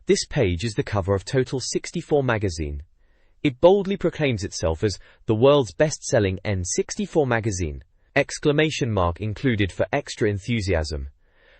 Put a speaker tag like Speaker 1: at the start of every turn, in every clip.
Speaker 1: This page is the cover of Total 64 magazine. It boldly proclaims itself as the world's best-selling N64 magazine! Exclamation mark included for extra enthusiasm.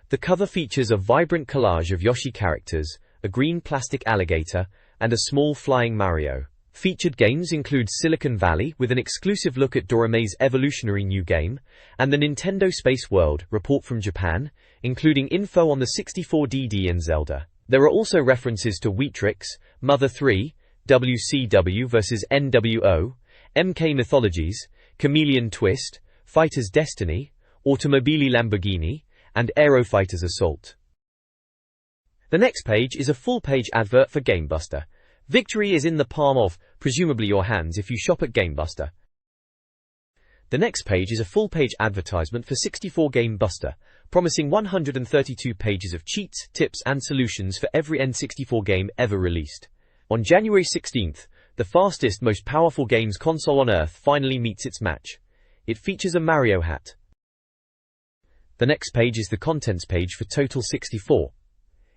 Speaker 1: The cover features a vibrant collage of Yoshi characters, a green plastic alligator, and a small flying Mario. Featured games include Silicon Valley with an exclusive look at Doraemon's evolutionary new game, and the Nintendo Space World report from Japan, including info on the 64DD and Zelda. There are also references to Weetrix, Mother 3, WCW vs NWO, MK Mythologies, Chameleon Twist, Fighter's Destiny, Automobili Lamborghini, and Aero Fighters Assault. The next page is a full-page advert for GameBuster. Victory is in the palm of, presumably your hands if you shop at GameBuster. The next page is a full-page advertisement for 64 GameBuster, promising 132 pages of cheats, tips and solutions for every N64 game ever released. On January 16th, the fastest, most powerful games console on Earth finally meets its match. It features a Mario hat. The next page is the contents page for Total 64.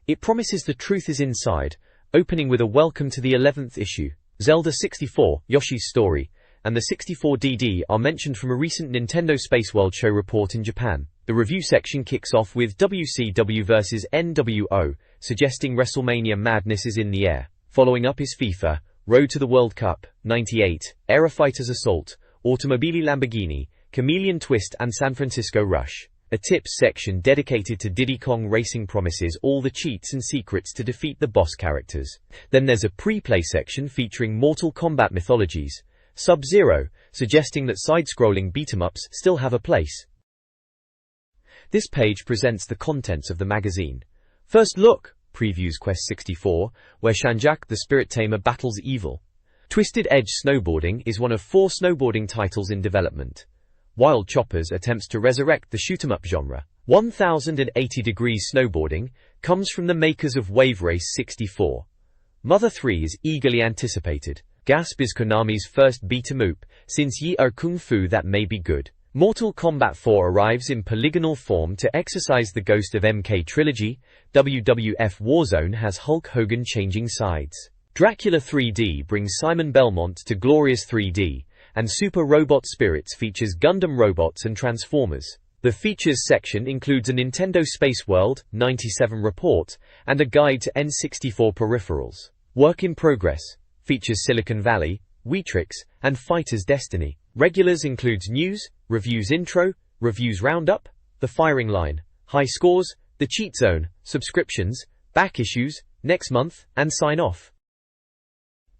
Speaker 1: It promises the truth is inside, opening with a welcome to the 11th issue. Zelda 64, Yoshi's Story, and the 64DD are mentioned from a recent Nintendo Space World show report in Japan. The review section kicks off with WCW vs NWO, suggesting WrestleMania madness is in the air. Following up is FIFA, Road to the World Cup, 98, Aero Fighters Assault, Automobili Lamborghini, Chameleon Twist and San Francisco Rush. A tips section dedicated to Diddy Kong Racing promises all the cheats and secrets to defeat the boss characters. Then there's a pre-play section featuring Mortal Kombat Mythologies, Sub-Zero, suggesting that side-scrolling beat-em-ups still have a place. This page presents the contents of the magazine. First look previews Quest 64, where Shanjak the Spirit Tamer battles evil. Twisted Edge Snowboarding is one of 4 snowboarding titles in development. Wild Choppers attempts to resurrect the shoot-'em-up genre. 1080 Degrees Snowboarding comes from the makers of Wave Race 64. Mother 3 is eagerly anticipated. Gasp is Konami's first beat-em-up since Yi Er Kung Fu that may be good. Mortal Kombat 4 arrives in polygonal form to exercise the ghost of MK Trilogy. WWF Warzone has Hulk Hogan changing sides. Dracula 3D brings Simon Belmont to Glorious 3D, and Super Robot Spirits features Gundam robots and Transformers. The features section includes a Nintendo Space World 97 report and a guide to N64 peripherals. Work in Progress features Silicon Valley, Weetrix, and Fighter's Destiny. Regulars includes News, Reviews Intro, Reviews Roundup, The Firing Line, High Scores, The Cheat Zone, Subscriptions, Back Issues, Next Month, and Sign Off.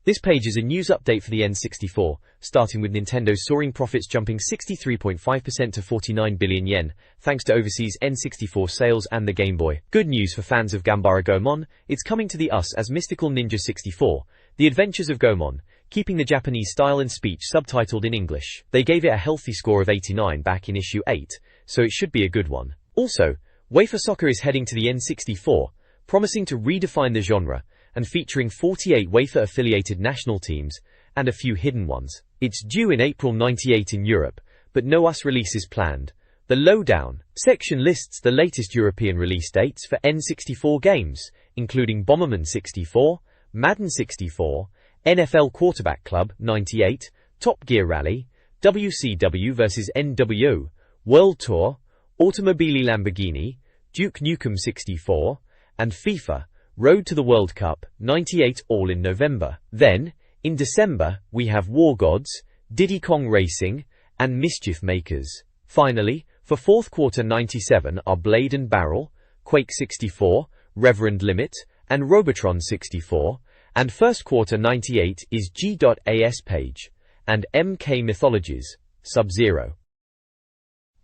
Speaker 1: This page is a news update for the N64, starting with Nintendo's soaring profits jumping 63.5% to 49 billion yen, thanks to overseas N64 sales and the Game Boy. Good news for fans of Gambara Goemon, it's coming to the US as Mystical Ninja 64, The Adventures of Goemon, keeping the Japanese style and speech subtitled in English. They gave it a healthy score of 89 back in issue 8, so it should be a good one. Also, Wafer Soccer is heading to the N64, promising to redefine the genre, and featuring 48 Wafer-affiliated national teams, and a few hidden ones. It's due in April 98 in Europe, but no US release is planned. The Lowdown section lists the latest European release dates for N64 games, including Bomberman 64, Madden 64, NFL Quarterback Club 98, Top Gear Rally, WCW vs NWO, World Tour, Automobili Lamborghini, Duke Nukem 64, and FIFA, Road to the World Cup 98 all in November. Then, in December, we have War Gods, Diddy Kong Racing, and Mischief Makers. Finally, for fourth quarter 97 are Blade and Barrel, Quake 64, Reverend Limit, and Robotron 64, and first quarter 98 is G.AS Page, and MK Mythologies, Sub-Zero.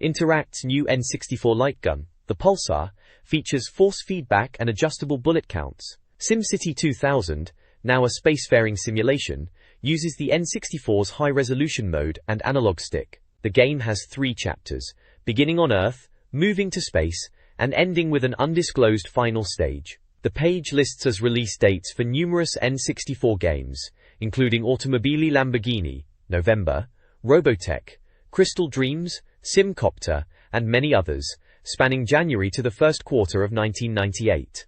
Speaker 1: Interact's new N64 light gun, the Pulsar, features force feedback and adjustable bullet counts. SimCity 2000, now a spacefaring simulation, uses the N64's high-resolution mode and analog stick. The game has 3 chapters, beginning on Earth, moving to space, and ending with an undisclosed final stage. The page lists as release dates for numerous N64 games, including Automobili Lamborghini, November, Robotech, Crystal Dreams, Simcopter, and many others, spanning January to the first quarter of 1998.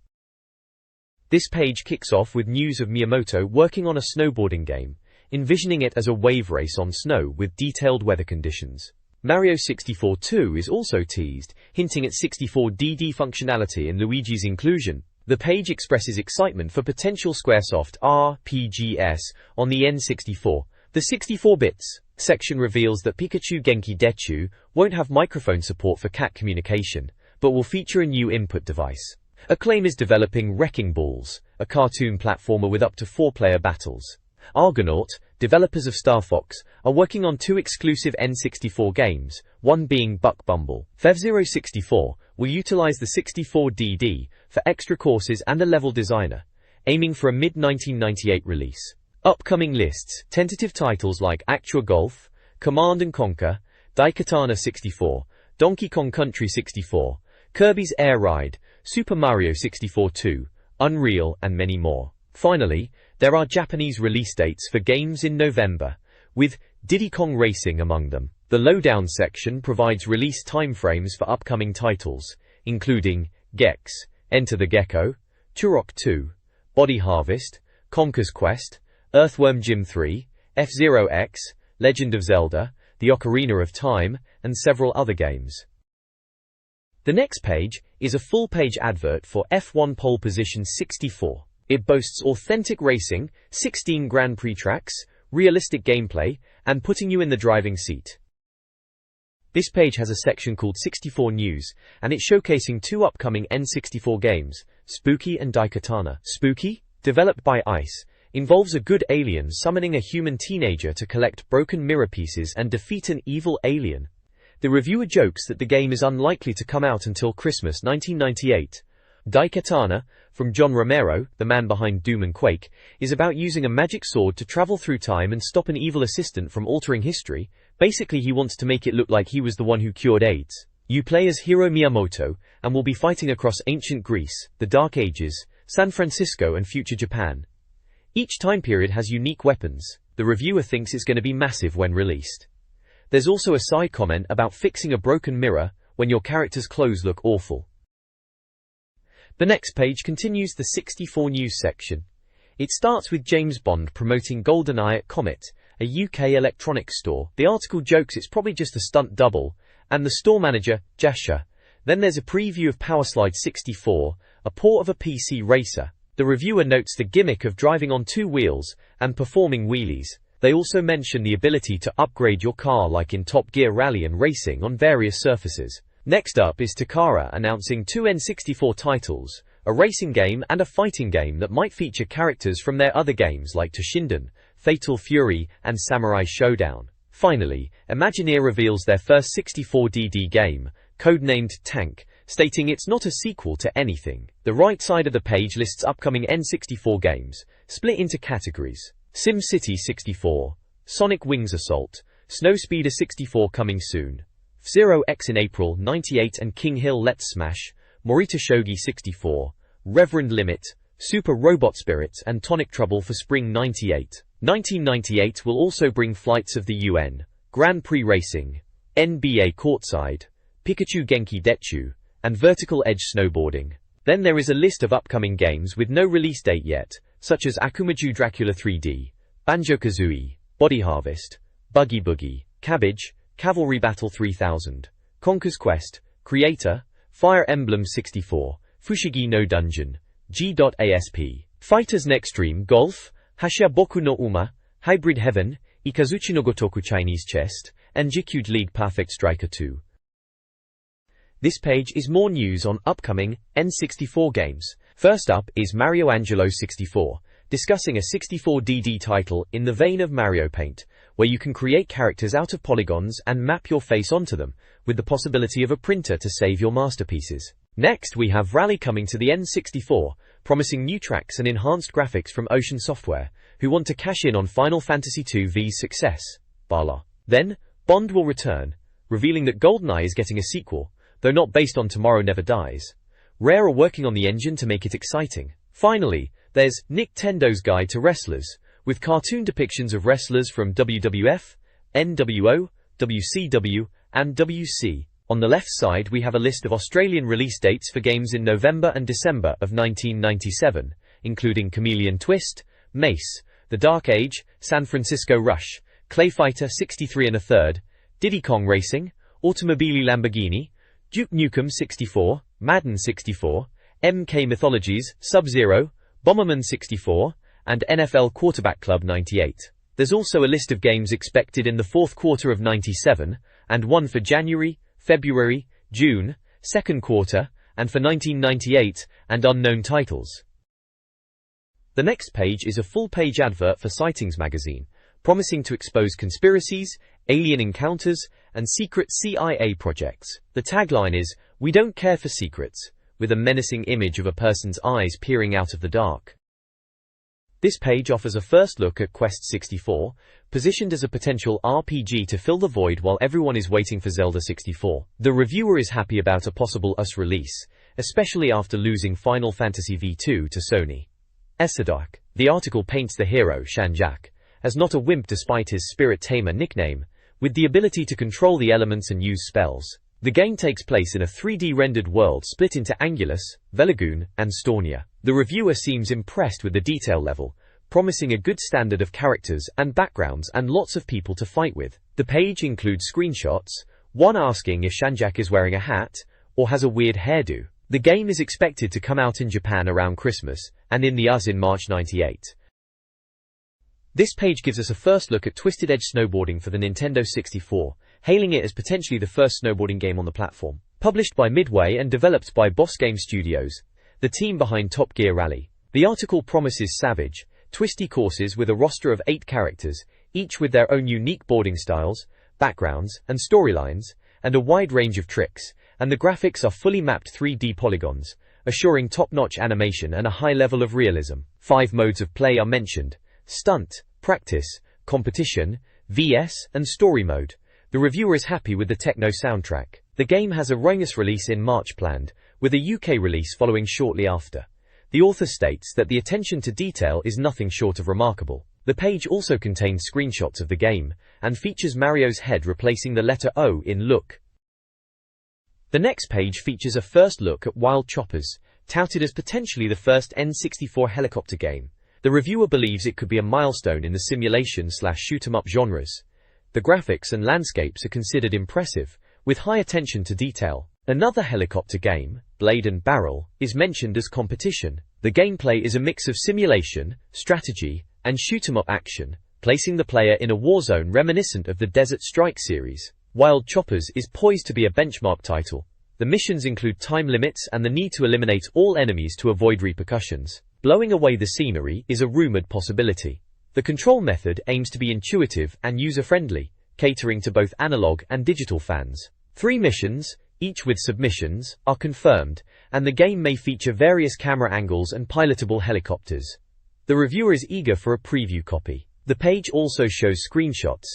Speaker 1: This page kicks off with news of Miyamoto working on a snowboarding game, envisioning it as a wave race on snow with detailed weather conditions. Mario 64 2 is also teased, hinting at 64DD functionality and Luigi's inclusion. The page expresses excitement for potential Squaresoft RPGs on the N64. The 64-bits section reveals that Pikachu Genki Dechu won't have microphone support for cat communication, but will feature a new input device. Acclaim is developing Wrecking Balls, a cartoon platformer with up to 4-player battles. Argonaut, developers of Star Fox, are working on 2 exclusive N64 games, one being Buck Bumble. Fev064 will utilize the 64DD for extra courses and a level designer, aiming for a mid-1998 release. Upcoming lists: tentative titles like Actua Golf, Command & Conquer, Daikatana 64, Donkey Kong Country 64, Kirby's Air Ride, Super Mario 64 2, Unreal, and many more. Finally, there are Japanese release dates for games in November, with Diddy Kong Racing among them. The Lowdown section provides release timeframes for upcoming titles, including Gex, Enter the Gecko, Turok 2, Body Harvest, Conker's Quest, Earthworm Jim 3, F-Zero X, Legend of Zelda, The Ocarina of Time, and several other games. The next page is a full-page advert for F1 Pole Position 64. It boasts authentic racing, 16 Grand Prix tracks, realistic gameplay, and putting you in the driving seat. This page has a section called 64 News, and it's showcasing 2 upcoming N64 games, Spooky and Daikatana. Spooky, developed by ICE, involves a good alien summoning a human teenager to collect broken mirror pieces and defeat an evil alien. The reviewer jokes that the game is unlikely to come out until Christmas 1998. Daikatana, from John Romero, the man behind Doom and Quake, is about using a magic sword to travel through time and stop an evil assistant from altering history. Basically, he wants to make it look like he was the one who cured AIDS. You play as Hiro Miyamoto, and will be fighting across ancient Greece, the Dark Ages, San Francisco, and future Japan. Each time period has unique weapons. The reviewer thinks it's going to be massive when released. There's also a side comment about fixing a broken mirror when your character's clothes look awful. The next page continues the 64 News section. It starts with James Bond promoting GoldenEye at Comet, a UK electronics store. The article jokes it's probably just a stunt double, and the store manager, Jasha. Then there's a preview of Powerslide 64, a port of a PC racer. The reviewer notes the gimmick of driving on 2 wheels and performing wheelies. They also mention the ability to upgrade your car like in Top Gear Rally and racing on various surfaces. Next up is Takara announcing 2 N64 titles, a racing game and a fighting game that might feature characters from their other games like Toshinden, Fatal Fury, and Samurai Showdown. Finally, Imagineer reveals their first 64DD game, codenamed Tank, stating it's not a sequel to anything. The right side of the page lists upcoming N64 games, split into categories: SimCity 64, Sonic Wings Assault, Snowspeeder 64 coming soon, F-Zero X in April 98 and King Hill Let's Smash, Morita Shogi 64, Reverend Limit, Super Robot Spirits, and Tonic Trouble for Spring 98. 1998 will also bring Flights of the UN, Grand Prix Racing, NBA Courtside, Pikachu Genki Dechu, and Vertical Edge Snowboarding. Then there is a list of upcoming games with no release date yet, such as Akumaju Dracula 3D, Banjo-Kazooie, Body Harvest, Buggy Boogie, Cabbage, Cavalry Battle 3000, Conker's Quest, Creator, Fire Emblem 64, Fushigi no Dungeon, G.ASP, Fighters Next Dream Golf, Hashia Boku no Uma, Hybrid Heaven, Ikazuchi no Gotoku Chinese Chest, and Jikued League Perfect Striker 2. This page is more news on upcoming N64 games. First up is Mario Angelo 64, discussing a 64DD title in the vein of Mario Paint, where you can create characters out of polygons and map your face onto them, with the possibility of a printer to save your masterpieces. Next we have Rally coming to the N64, promising new tracks and enhanced graphics from Ocean Software, who want to cash in on Final Fantasy II's success. Bala. Then, Bond will return, revealing that GoldenEye is getting a sequel, though not based on Tomorrow Never Dies. Rare are working on the engine to make it exciting. Finally, there's Nintendo's Guide to Wrestlers, with cartoon depictions of wrestlers from WWF, NWO, WCW, and WC. On the left side we have a list of Australian release dates for games in November and December of 1997, including Chameleon Twist, Mace, The Dark Age, San Francisco Rush, Clay Fighter 63 1/3, Diddy Kong Racing, Automobili Lamborghini, Duke Nukem 64, Madden 64, MK Mythologies, Sub-Zero, Bomberman 64, and NFL Quarterback Club 98. There's also a list of games expected in the fourth quarter of 97, and one for January, February, June, second quarter, and for 1998, and unknown titles. The next page is a full-page advert for Sightings magazine, promising to expose conspiracies, alien encounters, and secret CIA projects. The tagline is, "We don't care for secrets," with a menacing image of a person's eyes peering out of the dark. This page offers a first look at Quest 64, positioned as a potential RPG to fill the void while everyone is waiting for Zelda 64. The reviewer is happy about a possible US release, especially after losing Final Fantasy V2 to Sony. Esadok. The article paints the hero, Shanjak, as not a wimp despite his Spirit Tamer nickname, with the ability to control the elements and use spells. The game takes place in a 3D rendered world split into Angulus, Velagoon, and Stornia. The reviewer seems impressed with the detail level, promising a good standard of characters and backgrounds and lots of people to fight with. The page includes screenshots, one asking if Shanjak is wearing a hat or has a weird hairdo. The game is expected to come out in Japan around Christmas, and in the US in March 98. This page gives us a first look at Twisted Edge snowboarding for the Nintendo 64, hailing it as potentially the first snowboarding game on the platform. Published by Midway and developed by Boss Game Studios, the team behind Top Gear Rally. The article promises savage, twisty courses with a roster of 8 characters, each with their own unique boarding styles, backgrounds, and storylines, and a wide range of tricks, and the graphics are fully mapped 3D polygons, assuring top-notch animation and a high level of realism. 5 modes of play are mentioned: stunt, practice, competition, VS, and story mode. The reviewer is happy with the techno soundtrack. The game has a US release in March planned, with a UK release following shortly after. The author states that the attention to detail is nothing short of remarkable. The page also contains screenshots of the game, and features Mario's head replacing the letter O in look. The next page features a first look at Wild Choppers, touted as potentially the first N64 helicopter game. The reviewer believes it could be a milestone in the simulation/shoot-'em-up genres. The graphics and landscapes are considered impressive, with high attention to detail. Another helicopter game, Blade and Barrel, is mentioned as competition. The gameplay is a mix of simulation, strategy, and shoot-'em-up action, placing the player in a war zone reminiscent of the Desert Strike series. Wild Choppers is poised to be a benchmark title. The missions include time limits and the need to eliminate all enemies to avoid repercussions. Blowing away the scenery is a rumored possibility. The control method aims to be intuitive and user-friendly, catering to both analog and digital fans. 3 missions, each with submissions, are confirmed, and the game may feature various camera angles and pilotable helicopters. The reviewer is eager for a preview copy. The page also shows screenshots.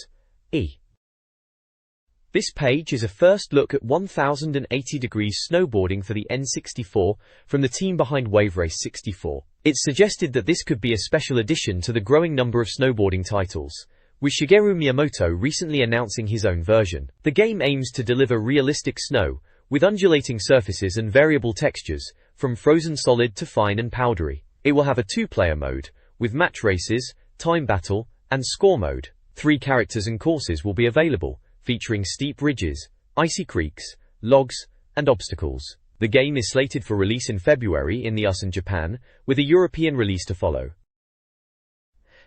Speaker 1: This page is a first look at 1080 degrees snowboarding for the N64 from the team behind Wave Race 64. It's suggested that this could be a special addition to the growing number of snowboarding titles, with Shigeru Miyamoto recently announcing his own version. The game aims to deliver realistic snow, with undulating surfaces and variable textures, from frozen solid to fine and powdery. It will have a 2-player mode, with match races, time battle, and score mode. 3 characters and courses will be available, featuring steep ridges, icy creeks, logs, and obstacles. The game is slated for release in February in the US and Japan, with a European release to follow.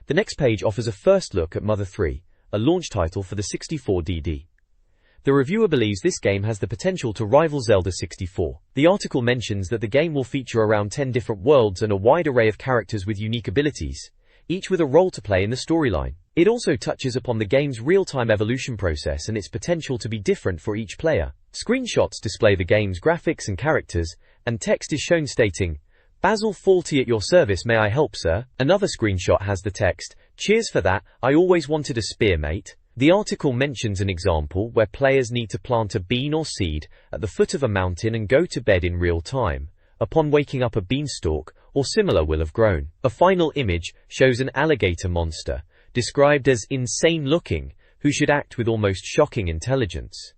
Speaker 1: The next page offers a first look at Mother 3, a launch title for the 64DD. The reviewer believes this game has the potential to rival Zelda 64. The article mentions that the game will feature around 10 different worlds and a wide array of characters with unique abilities, each with a role to play in the storyline. It also touches upon the game's real-time evolution process and its potential to be different for each player. Screenshots display the game's graphics and characters, and text is shown stating, "Basil Fawlty at your service, may I help, sir?" Another screenshot has the text, "Cheers for that, I always wanted a spear, mate." The article mentions an example where players need to plant a bean or seed at the foot of a mountain and go to bed in real time. Upon waking up, a beanstalk or similar will have grown. A final image shows an alligator monster, described as insane-looking, who should act with almost shocking intelligence.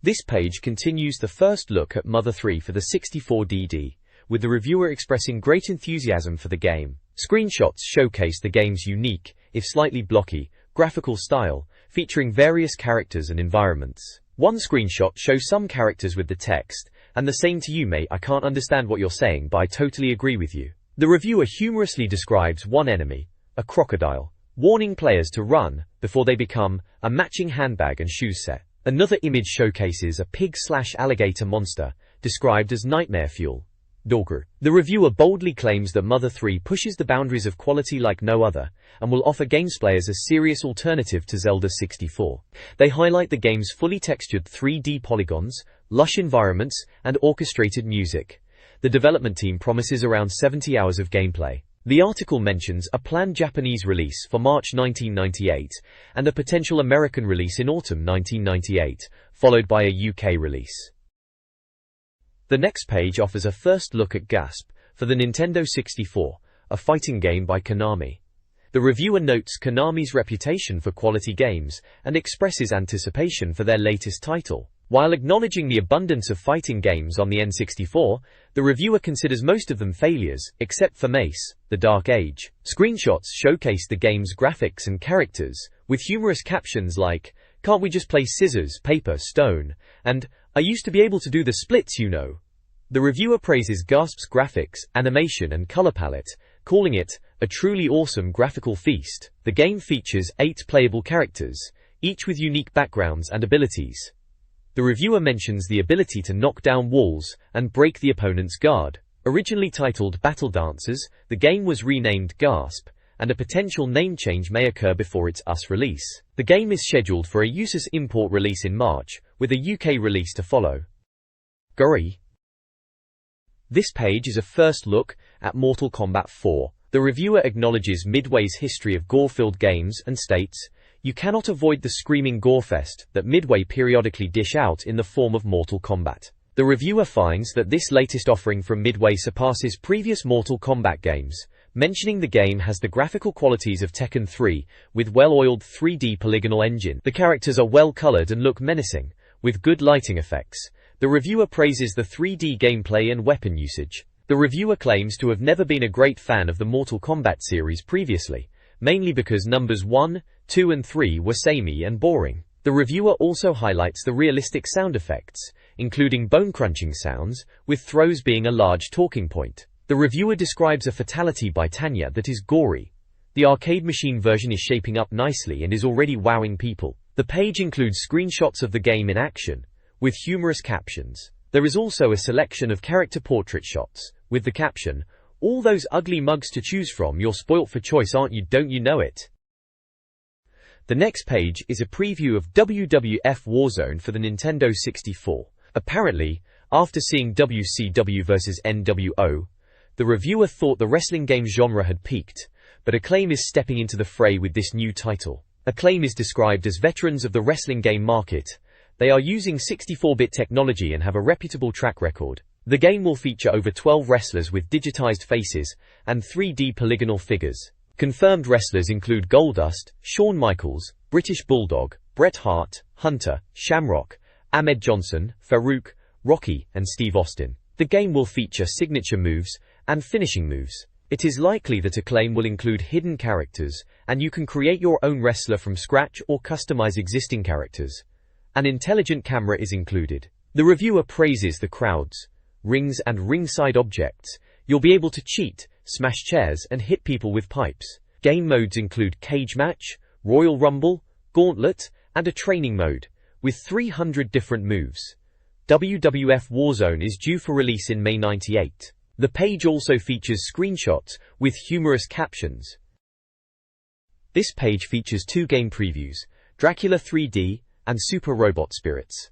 Speaker 1: This page continues the first look at Mother 3 for the 64DD, with the reviewer expressing great enthusiasm for the game. Screenshots showcase the game's unique, if slightly blocky, graphical style, featuring various characters and environments. One screenshot shows some characters with the text, "And the same to you, mate, I can't understand what you're saying, but I totally agree with you." The reviewer humorously describes one enemy, a crocodile, warning players to run before they become a matching handbag and shoes set. Another image showcases a pig/alligator monster, described as nightmare fuel. Dogru. The reviewer boldly claims that Mother 3 pushes the boundaries of quality like no other, and will offer games players a serious alternative to Zelda 64. They highlight the game's fully textured 3D polygons, lush environments, and orchestrated music. The development team promises around 70 hours of gameplay. The article mentions a planned Japanese release for March 1998, and a potential American release in autumn 1998, followed by a UK release. The next page offers a first look at Gasp for the Nintendo 64, a fighting game by Konami. The reviewer notes Konami's reputation for quality games and expresses anticipation for their latest title. While acknowledging the abundance of fighting games on the N64, the reviewer considers most of them failures, except for Mace, The Dark Age. Screenshots showcase the game's graphics and characters, with humorous captions like, "Can't we just play scissors, paper, stone?" and "I used to be able to do the splits, you know." The reviewer praises Gasp's graphics, animation and color palette, calling it a truly awesome graphical feast. The game features 8 playable characters, each with unique backgrounds and abilities. The reviewer mentions the ability to knock down walls and break the opponent's guard. Originally titled Battle Dancers, the game was renamed Gasp, and a potential name change may occur before its US release. The game is scheduled for a US import release in March, with a UK release to follow. Guri. This page is a first look at Mortal Kombat 4. The reviewer acknowledges Midway's history of gore-filled games and states, "You cannot avoid the screaming gorefest that Midway periodically dish out in the form of Mortal Kombat." The reviewer finds that this latest offering from Midway surpasses previous Mortal Kombat games, mentioning the game has the graphical qualities of Tekken 3, with well-oiled 3D polygonal engine. The characters are well-colored and look menacing, with good lighting effects. The reviewer praises the 3D gameplay and weapon usage. The reviewer claims to have never been a great fan of the Mortal Kombat series previously, mainly because numbers 1, 2 and 3 were samey and boring. The reviewer also highlights the realistic sound effects, including bone-crunching sounds, with throws being a large talking point. The reviewer describes a fatality by Tanya that is gory. The arcade machine version is shaping up nicely and is already wowing people. The page includes screenshots of the game in action, with humorous captions. There is also a selection of character portrait shots, with the caption, "All those ugly mugs to choose from, you're spoilt for choice, aren't you, don't you know it?" The next page is a preview of WWF Warzone for the Nintendo 64. Apparently, after seeing WCW vs NWO, the reviewer thought the wrestling game genre had peaked, but Acclaim is stepping into the fray with this new title. Acclaim is described as veterans of the wrestling game market. They are using 64-bit technology and have a reputable track record. The game will feature over 12 wrestlers with digitized faces and 3D polygonal figures. Confirmed wrestlers include Goldust, Shawn Michaels, British Bulldog, Bret Hart, Hunter, Shamrock, Ahmed Johnson, Farouk, Rocky, and Steve Austin. The game will feature signature moves and finishing moves. It is likely that Acclaim will include hidden characters, and you can create your own wrestler from scratch or customize existing characters. An intelligent camera is included. The reviewer praises the crowds, rings and ringside objects. You'll be able to cheat, smash chairs and hit people with pipes. Game modes include Cage Match, Royal Rumble, Gauntlet, and a training mode, with 300 different moves. WWF Warzone is due for release in May 98. The page also features screenshots with humorous captions. This page features 2 game previews, Dracula 3D and Super Robot Spirits.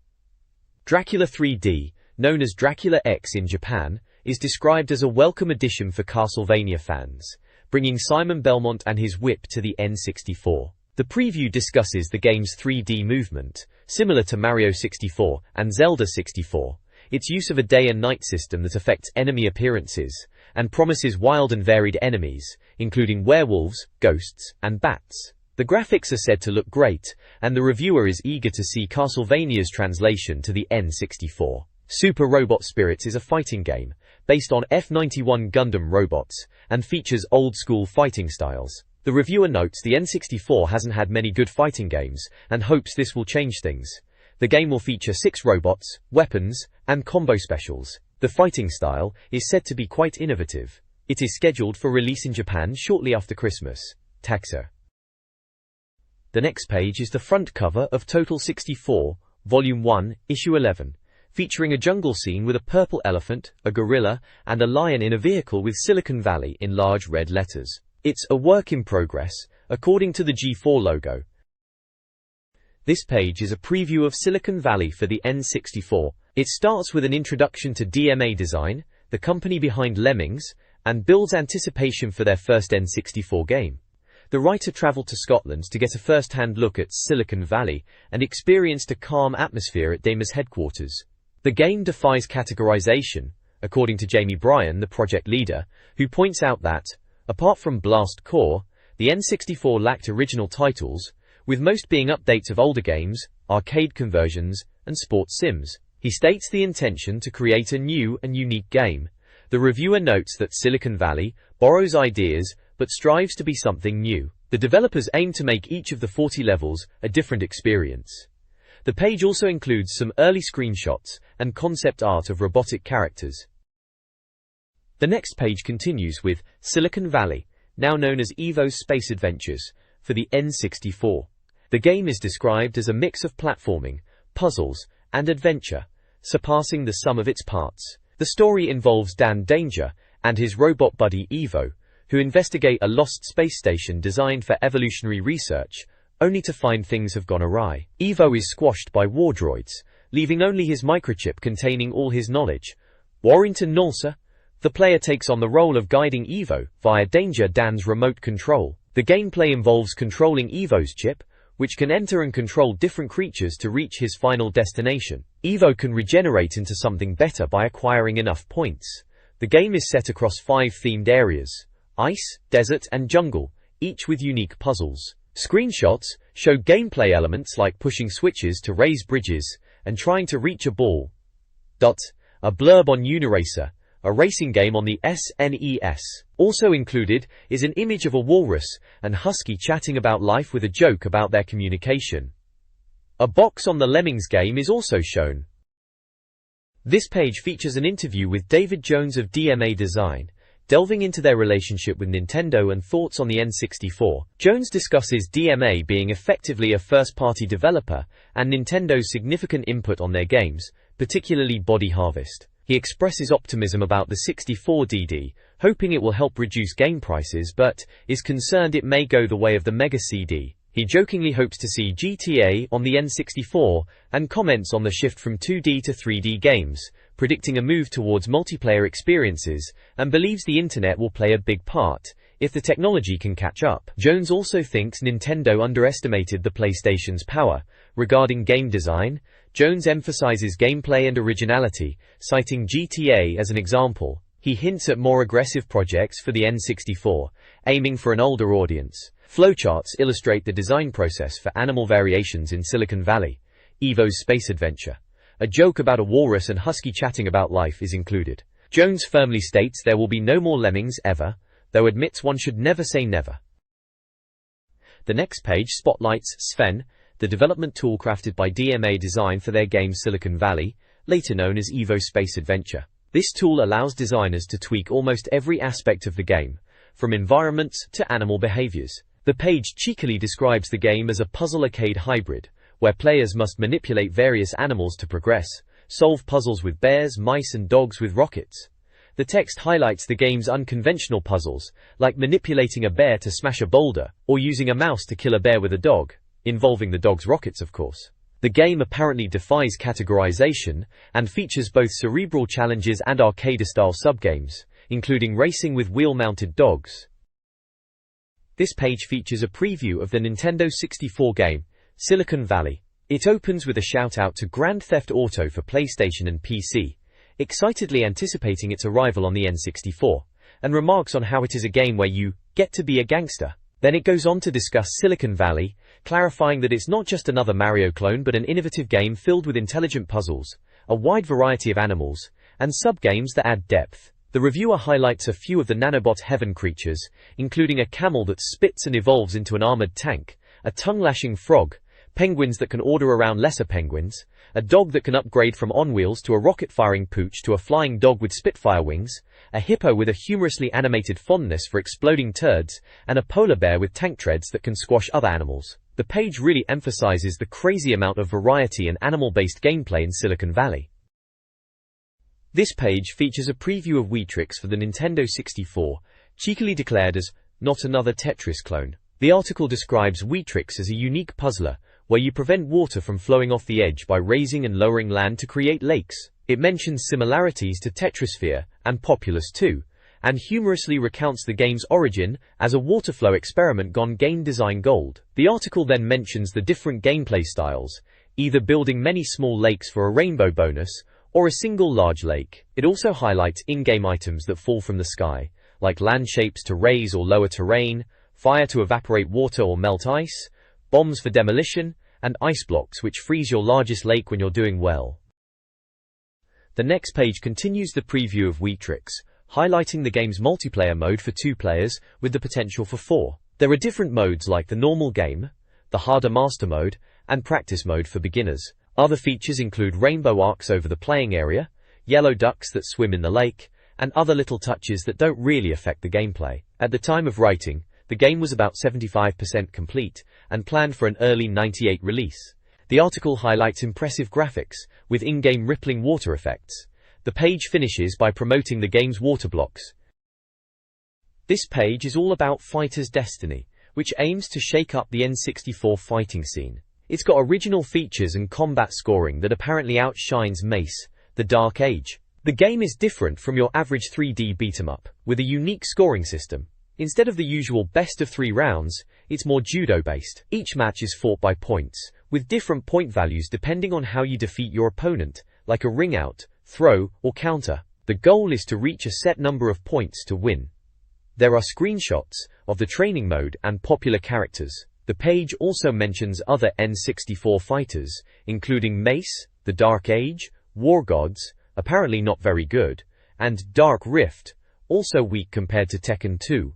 Speaker 1: Dracula 3D, known as Dracula X in Japan, is described as a welcome addition for Castlevania fans, bringing Simon Belmont and his whip to the N64. The preview discusses the game's 3D movement, similar to Mario 64 and Zelda 64, its use of a day and night system that affects enemy appearances, and promises wild and varied enemies, including werewolves, ghosts, and bats. The graphics are said to look great, and the reviewer is eager to see Castlevania's translation to the N64. Super Robot Spirits is a fighting game, based on F-91 Gundam robots, and features old-school fighting styles. The reviewer notes the N64 hasn't had many good fighting games, and hopes this will change things. The game will feature 6 robots, weapons, and combo specials. The fighting style is said to be quite innovative. It is scheduled for release in Japan shortly after Christmas. Taxa. The next page is the front cover of Total 64, Volume 1, Issue 11, featuring a jungle scene with a purple elephant, a gorilla, and a lion in a vehicle with Silicon Valley in large red letters. It's a work in progress, according to the G4 logo. This page is a preview of Silicon Valley for the N64. It starts with an introduction to DMA Design, the company behind Lemmings, and builds anticipation for their first N64 game. The writer traveled to Scotland to get a first-hand look at Silicon Valley and experienced a calm atmosphere at DMA's headquarters. The game defies categorization, according to Jamie Bryan, the project leader, who points out that, apart from Blast Core, the N64 lacked original titles, with most being updates of older games, arcade conversions, and sports sims. He states the intention to create a new and unique game. The reviewer notes that Silicon Valley borrows ideas but strives to be something new. The developers aim to make each of the 40 levels a different experience. The page also includes some early screenshots and concept art of robotic characters. The next page continues with Silicon Valley, now known as Evo's Space Adventures, for the N64. The game is described as a mix of platforming, puzzles, and adventure, surpassing the sum of its parts. The story involves Dan Danger and his robot buddy Evo, who investigate a lost space station designed for evolutionary research, only to find things have gone awry. Evo is squashed by war droids, leaving only his microchip containing all his knowledge. Warrington Nolsa, the player takes on the role of guiding Evo via Danger Dan's remote control. The gameplay involves controlling Evo's chip, which can enter and control different creatures to reach his final destination. Evo can regenerate into something better by acquiring enough points. The game is set across 5 themed areas: ice, desert, and jungle, each with unique puzzles. Screenshots show gameplay elements like pushing switches to raise bridges and trying to reach a ball. A blurb on Uniracer, a racing game on the SNES. Also included is an image of a walrus and husky chatting about life with a joke about their communication. A box on the Lemmings game is also shown. This page features an interview with David Jones of DMA Design, delving into their relationship with Nintendo and thoughts on the N64. Jones discusses DMA being effectively a first-party developer and Nintendo's significant input on their games, particularly Body Harvest. He expresses optimism about the 64DD, hoping it will help reduce game prices, but is concerned it may go the way of the Mega CD. He jokingly hopes to see GTA on the N64 and comments on the shift from 2D to 3D games, predicting a move towards multiplayer experiences, and believes the internet will play a big part if the technology can catch up. Jones also thinks Nintendo underestimated the PlayStation's power. Regarding game design, Jones emphasizes gameplay and originality, citing GTA as an example. He hints at more aggressive projects for the N64, aiming for an older audience. Flowcharts illustrate the design process for animal variations in Silicon Valley. Evo's Space Adventure. A joke about a walrus and husky chatting about life is included. Jones firmly states there will be no more Lemmings ever, though admits one should never say never. The next page spotlights Sven, the development tool crafted by DMA Design for their game Silicon Valley, later known as Evo Space Adventure. This tool allows designers to tweak almost every aspect of the game, from environments to animal behaviors. The page cheekily describes the game as a puzzle arcade hybrid, where players must manipulate various animals to progress, solve puzzles with bears, mice, and dogs with rockets. The text highlights the game's unconventional puzzles, like manipulating a bear to smash a boulder, or using a mouse to kill a bear with a dog, involving the dog's rockets, of course. The game apparently defies categorization, and features both cerebral challenges and arcade-style subgames, including racing with wheel-mounted dogs. This page features a preview of the Nintendo 64 game, Silicon Valley. It opens with a shout-out to Grand Theft Auto for PlayStation and PC, excitedly anticipating its arrival on the N64, and remarks on how it is a game where you get to be a gangster. Then it goes on to discuss Silicon Valley, clarifying that it's not just another Mario clone but an innovative game filled with intelligent puzzles, a wide variety of animals, and sub-games that add depth. The reviewer highlights a few of the nanobot heaven creatures, including a camel that spits and evolves into an armored tank, a tongue-lashing frog, penguins that can order around lesser penguins, a dog that can upgrade from on-wheels to a rocket-firing pooch to a flying dog with Spitfire wings, a hippo with a humorously animated fondness for exploding turds, and a polar bear with tank treads that can squash other animals. The page really emphasizes the crazy amount of variety and animal-based gameplay in Silicon Valley. This page features a preview of Wii-Tricks for the Nintendo 64, cheekily declared as, "Not another Tetris clone." The article describes Wii-Tricks as a unique puzzler, where you prevent water from flowing off the edge by raising and lowering land to create lakes. It mentions similarities to Tetrisphere and Populous 2, and humorously recounts the game's origin as a waterflow experiment gone game design gold. The article then mentions the different gameplay styles, either building many small lakes for a rainbow bonus, or a single large lake. It also highlights in-game items that fall from the sky, like land shapes to raise or lower terrain, fire to evaporate water or melt ice, bombs for demolition, and ice blocks which freeze your largest lake when you're doing well. The next page continues the preview of Wii-Tricks, highlighting the game's multiplayer mode for 2 players with the potential for 4. There are different modes like the normal game, the harder master mode, and practice mode for beginners. Other features include rainbow arcs over the playing area, yellow ducks that swim in the lake, and other little touches that don't really affect the gameplay. At the time of writing, the game was about 75% complete and planned for an early '98 release. The article highlights impressive graphics with in-game rippling water effects. The page finishes by promoting the game's water blocks. This page is all about Fighter's Destiny, which aims to shake up the N64 fighting scene. It's got original features and combat scoring that apparently outshines Mace, The Dark Age. The game is different from your average 3D beat-em-up, with a unique scoring system. Instead of the usual best-of-3 rounds, it's more judo-based. Each match is fought by points, with different point values depending on how you defeat your opponent, like a ring-out, throw, or counter. The goal is to reach a set number of points to win. There are screenshots of the training mode and popular characters. The page also mentions other N64 fighters, including Mace, The Dark Age, War Gods, apparently not very good, and Dark Rift, also weak compared to Tekken 2.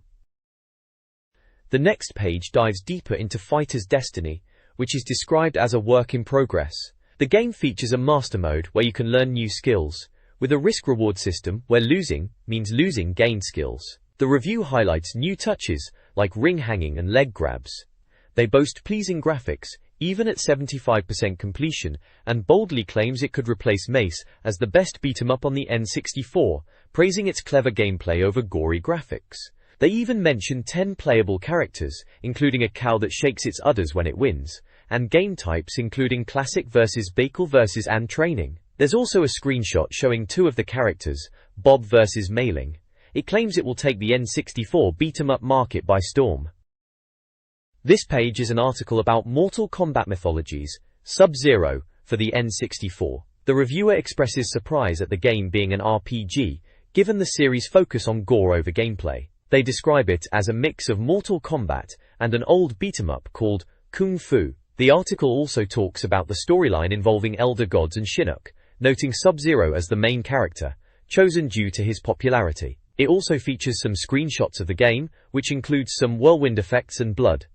Speaker 1: The next page dives deeper into Fighter's Destiny, which is described as a work in progress. The game features a master mode where you can learn new skills, with a risk-reward system where losing means losing gained skills. The review highlights new touches like ring hanging and leg grabs. They boast pleasing graphics, even at 75% completion, and boldly claims it could replace Mace as the best beat-em-up on the N64, praising its clever gameplay over gory graphics. They even mention 10 playable characters, including a cow that shakes its udders when it wins, and game types including Classic vs. Bakel vs. and Training. There's also a screenshot showing 2 of the characters, Bob vs. Mailing. It claims it will take the N64 beat-em-up market by storm. This page is an article about Mortal Kombat Mythologies, Sub-Zero, for the N64. The reviewer expresses surprise at the game being an RPG, given the series' focus on gore over gameplay. They describe it as a mix of Mortal Kombat and an old beat-em-up called Kung Fu. The article also talks about the storyline involving Elder Gods and Shinnok, noting Sub-Zero as the main character, chosen due to his popularity. It also features some screenshots of the game, which includes some whirlwind effects and blood.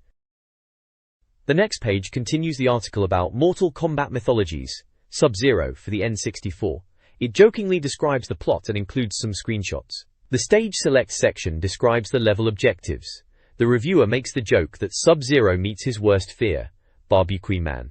Speaker 1: The next page continues the article about Mortal Kombat Mythologies, Sub-Zero for the N64. It jokingly describes the plot and includes some screenshots. The Stage Select section describes the level objectives. The reviewer makes the joke that Sub-Zero meets his worst fear, Barbecue Man.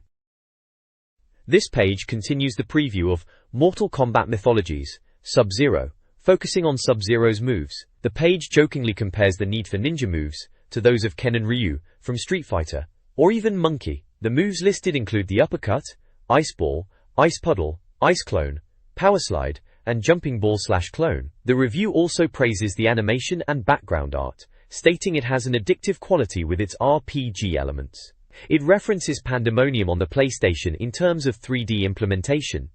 Speaker 1: This page continues the preview of Mortal Kombat Mythologies, Sub-Zero, focusing on Sub-Zero's moves. The page jokingly compares the need for ninja moves to those of Ken and Ryu from Street Fighter, or even Monkey. The moves listed include the uppercut, ice ball, ice puddle, ice clone, power slide, and jumping ball/clone. The review also praises the animation and background art, stating it has an addictive quality with its RPG elements. It references Pandemonium on the PlayStation in terms of 3D implementation.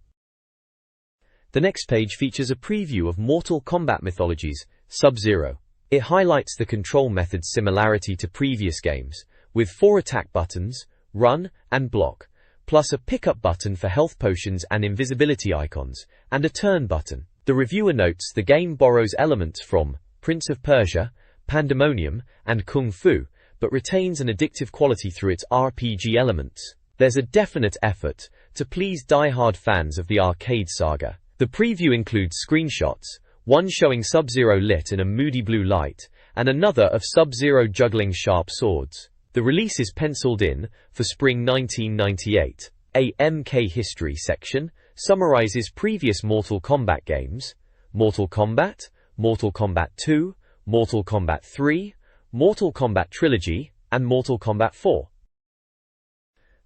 Speaker 1: The next page features a preview of Mortal Kombat Mythologies, Sub-Zero. It highlights the control method's similarity to previous games, with 4 attack buttons, run, and block, plus a pickup button for health potions and invisibility icons, and a turn button. The reviewer notes the game borrows elements from Prince of Persia, Pandemonium, and Kung Fu, but retains an addictive quality through its RPG elements. There's a definite effort to please die-hard fans of the arcade saga. The preview includes screenshots, one showing Sub-Zero lit in a moody blue light, and another of Sub-Zero juggling sharp swords. The release is penciled in for spring 1998. A MK History section summarizes previous Mortal Kombat games: Mortal Kombat, Mortal Kombat 2, Mortal Kombat 3, Mortal Kombat Trilogy, and Mortal Kombat 4.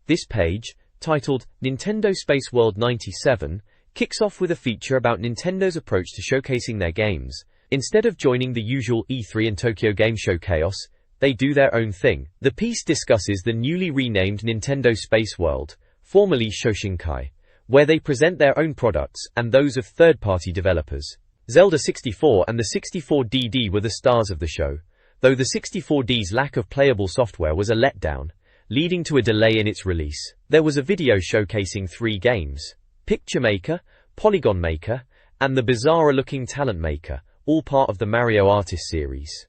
Speaker 1: This page, titled Nintendo Space World 97, kicks off with a feature about Nintendo's approach to showcasing their games. Instead of joining the usual E3 and Tokyo Game Show chaos, they do their own thing. The piece discusses the newly renamed Nintendo Space World, formerly Shoshinkai, where they present their own products and those of third-party developers. Zelda 64 and the 64DD were the stars of the show, though the 64D's lack of playable software was a letdown, leading to a delay in its release. There was a video showcasing 3 games: Picture Maker, Polygon Maker, and the bizarre-looking Talent Maker, all part of the Mario Artist series.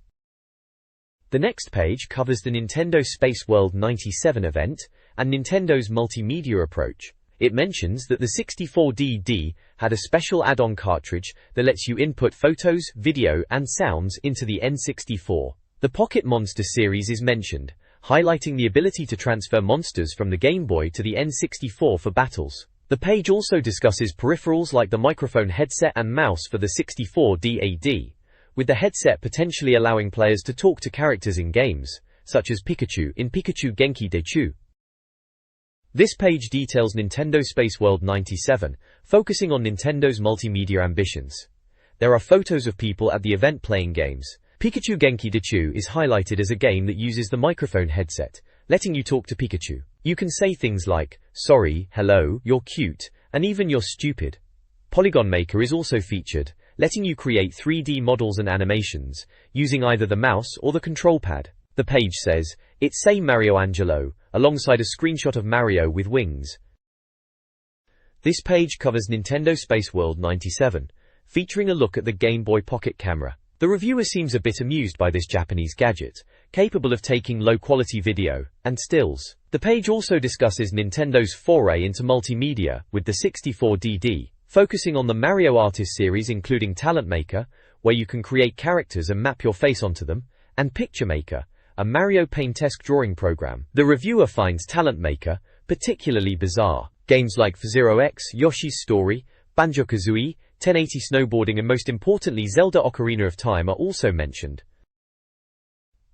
Speaker 1: The next page covers the Nintendo Space World 97 event and Nintendo's multimedia approach. It mentions that the 64DD had a special add-on cartridge that lets you input photos, video, and sounds into the N64. The Pocket Monster series is mentioned, highlighting the ability to transfer monsters from the Game Boy to the N64 for battles. The page also discusses peripherals like the microphone headset and mouse for the 64DAD, with the headset potentially allowing players to talk to characters in games, such as Pikachu in Pikachu Genki Dechu. This page details Nintendo Space World 97, focusing on Nintendo's multimedia ambitions. There are photos of people at the event playing games. Pikachu Genki Dechu is highlighted as a game that uses the microphone headset, letting you talk to Pikachu. You can say things like, "Sorry, hello, you're cute," and even "you're stupid." Polygon Maker is also featured, letting you create 3D models and animations, using either the mouse or the control pad. The page says, "It's Say Mario Angelo," alongside a screenshot of Mario with wings. This page covers Nintendo Space World 97, featuring a look at the Game Boy Pocket camera. The reviewer seems a bit amused by this Japanese gadget, capable of taking low-quality video and stills. The page also discusses Nintendo's foray into multimedia with the 64DD, focusing on the Mario Artist series including Talent Maker, where you can create characters and map your face onto them, and Picture Maker, a Mario Paint-esque drawing program. The reviewer finds Talent Maker particularly bizarre. Games like F-Zero X, Yoshi's Story, Banjo-Kazooie, 1080 Snowboarding, and most importantly Zelda Ocarina of Time are also mentioned.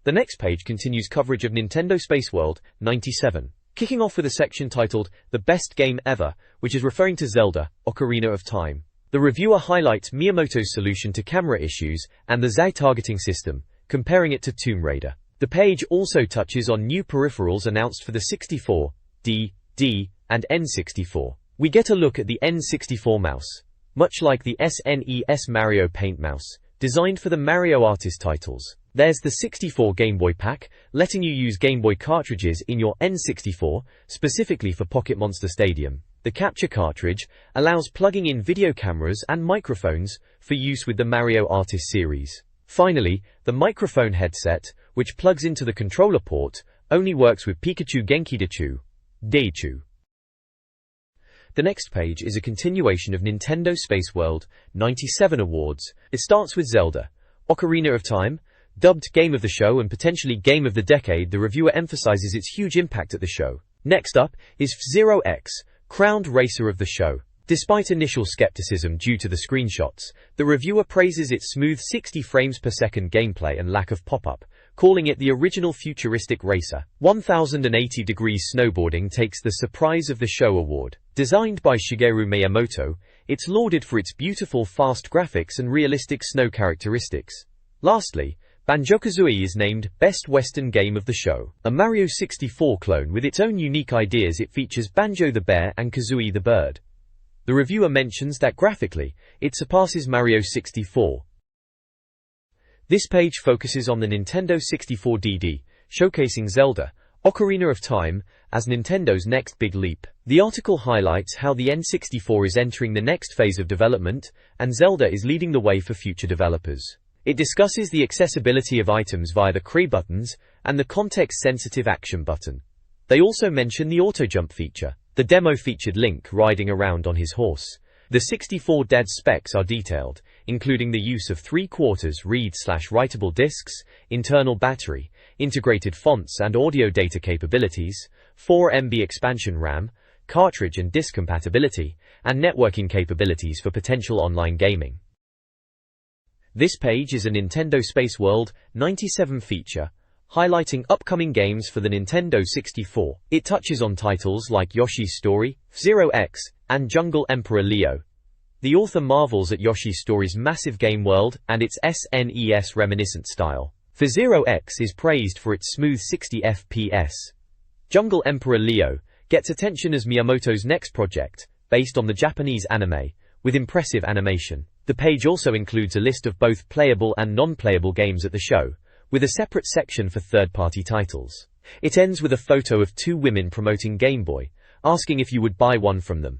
Speaker 1: The next page continues coverage of Nintendo Space World 97, kicking off with a section titled The Best Game Ever, which is referring to Zelda Ocarina of Time. The reviewer highlights Miyamoto's solution to camera issues and the ZAI targeting system, comparing it to Tomb Raider. The page also touches on new peripherals announced for the 64, D, and N64. We get a look at the N64 mouse, much like the SNES Mario Paint mouse, designed for the Mario Artist titles. There's the 64 Game Boy pack, letting you use Game Boy cartridges in your N64, specifically for Pocket Monster Stadium. The Capture cartridge allows plugging in video cameras and microphones for use with the Mario Artist series. Finally, the microphone headset, which plugs into the controller port, only works with Pikachu Genki Dechu. The next page is a continuation of Nintendo Space World 97 awards. It starts with Zelda Ocarina of Time, dubbed Game of the Show and potentially Game of the Decade. The reviewer emphasizes its huge impact at the show. Next up is F-Zero X, crowned racer of the show. Despite initial skepticism due to the screenshots, the reviewer praises its smooth 60 frames per second gameplay and lack of pop-up, calling it the original futuristic racer. 1080 Degrees Snowboarding takes the Surprise of the Show award. Designed by Shigeru Miyamoto, it's lauded for its beautiful fast graphics and realistic snow characteristics. Lastly, Banjo-Kazooie is named Best Western Game of the Show. A Mario 64 clone with its own unique ideas, it features Banjo the bear and Kazooie the bird. The reviewer mentions that graphically, it surpasses Mario 64. This page focuses on the Nintendo 64DD, showcasing Zelda Ocarina of Time, as Nintendo's next big leap. The article highlights how the N64 is entering the next phase of development, and Zelda is leading the way for future developers. It discusses the accessibility of items via the Kree buttons and the context-sensitive action button. They also mention the auto-jump feature. The demo featured Link riding around on his horse. The 64 DAD specs are detailed, including the use of 3/4 read/writable disks, internal battery, integrated fonts and audio data capabilities, 4 MB expansion RAM, cartridge and disk compatibility, and networking capabilities for potential online gaming. This page is a Nintendo Space World 97 feature, highlighting upcoming games for the Nintendo 64. It touches on titles like Yoshi's Story, Zero X, and Jungle Emperor Leo. The author marvels at Yoshi's Story's massive game world and its SNES reminiscent style. For Zero X is praised for its smooth 60 FPS. Jungle Emperor Leo gets attention as Miyamoto's next project, based on the Japanese anime, with impressive animation. The page also includes a list of both playable and non-playable games at the show, with a separate section for third-party titles. It ends with a photo of 2 women promoting Game Boy, asking if you would buy one from them.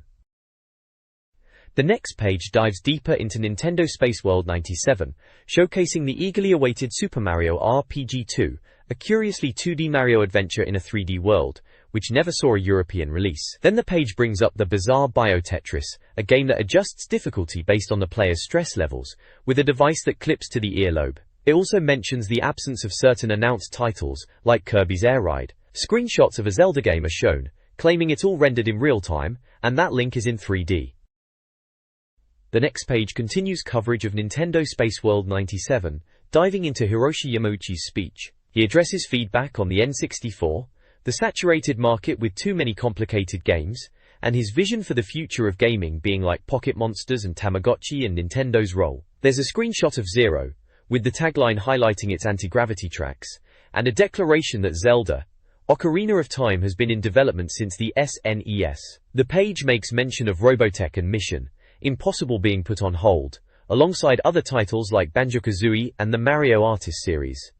Speaker 1: The next page dives deeper into Nintendo Space World 97, showcasing the eagerly awaited Super Mario RPG 2, a curiously 2D Mario adventure in a 3D world, which never saw a European release. Then the page brings up the bizarre Bio Tetris, a game that adjusts difficulty based on the player's stress levels, with a device that clips to the earlobe. It also mentions the absence of certain announced titles, like Kirby's Air Ride. Screenshots of a Zelda game are shown, claiming it's all rendered in real time, and that Link is in 3D. The next page continues coverage of Nintendo Space World 97, diving into Hiroshi Yamauchi's speech. He addresses feedback on the N64, the saturated market with too many complicated games, and his vision for the future of gaming being like Pocket Monsters and Tamagotchi and Nintendo's role. There's a screenshot of Zero, with the tagline highlighting its anti-gravity tracks, and a declaration that Zelda, Ocarina of Time has been in development since the SNES. The page makes mention of Robotech and Mission Impossible being put on hold, alongside other titles like Banjo-Kazooie and the Mario Artist series.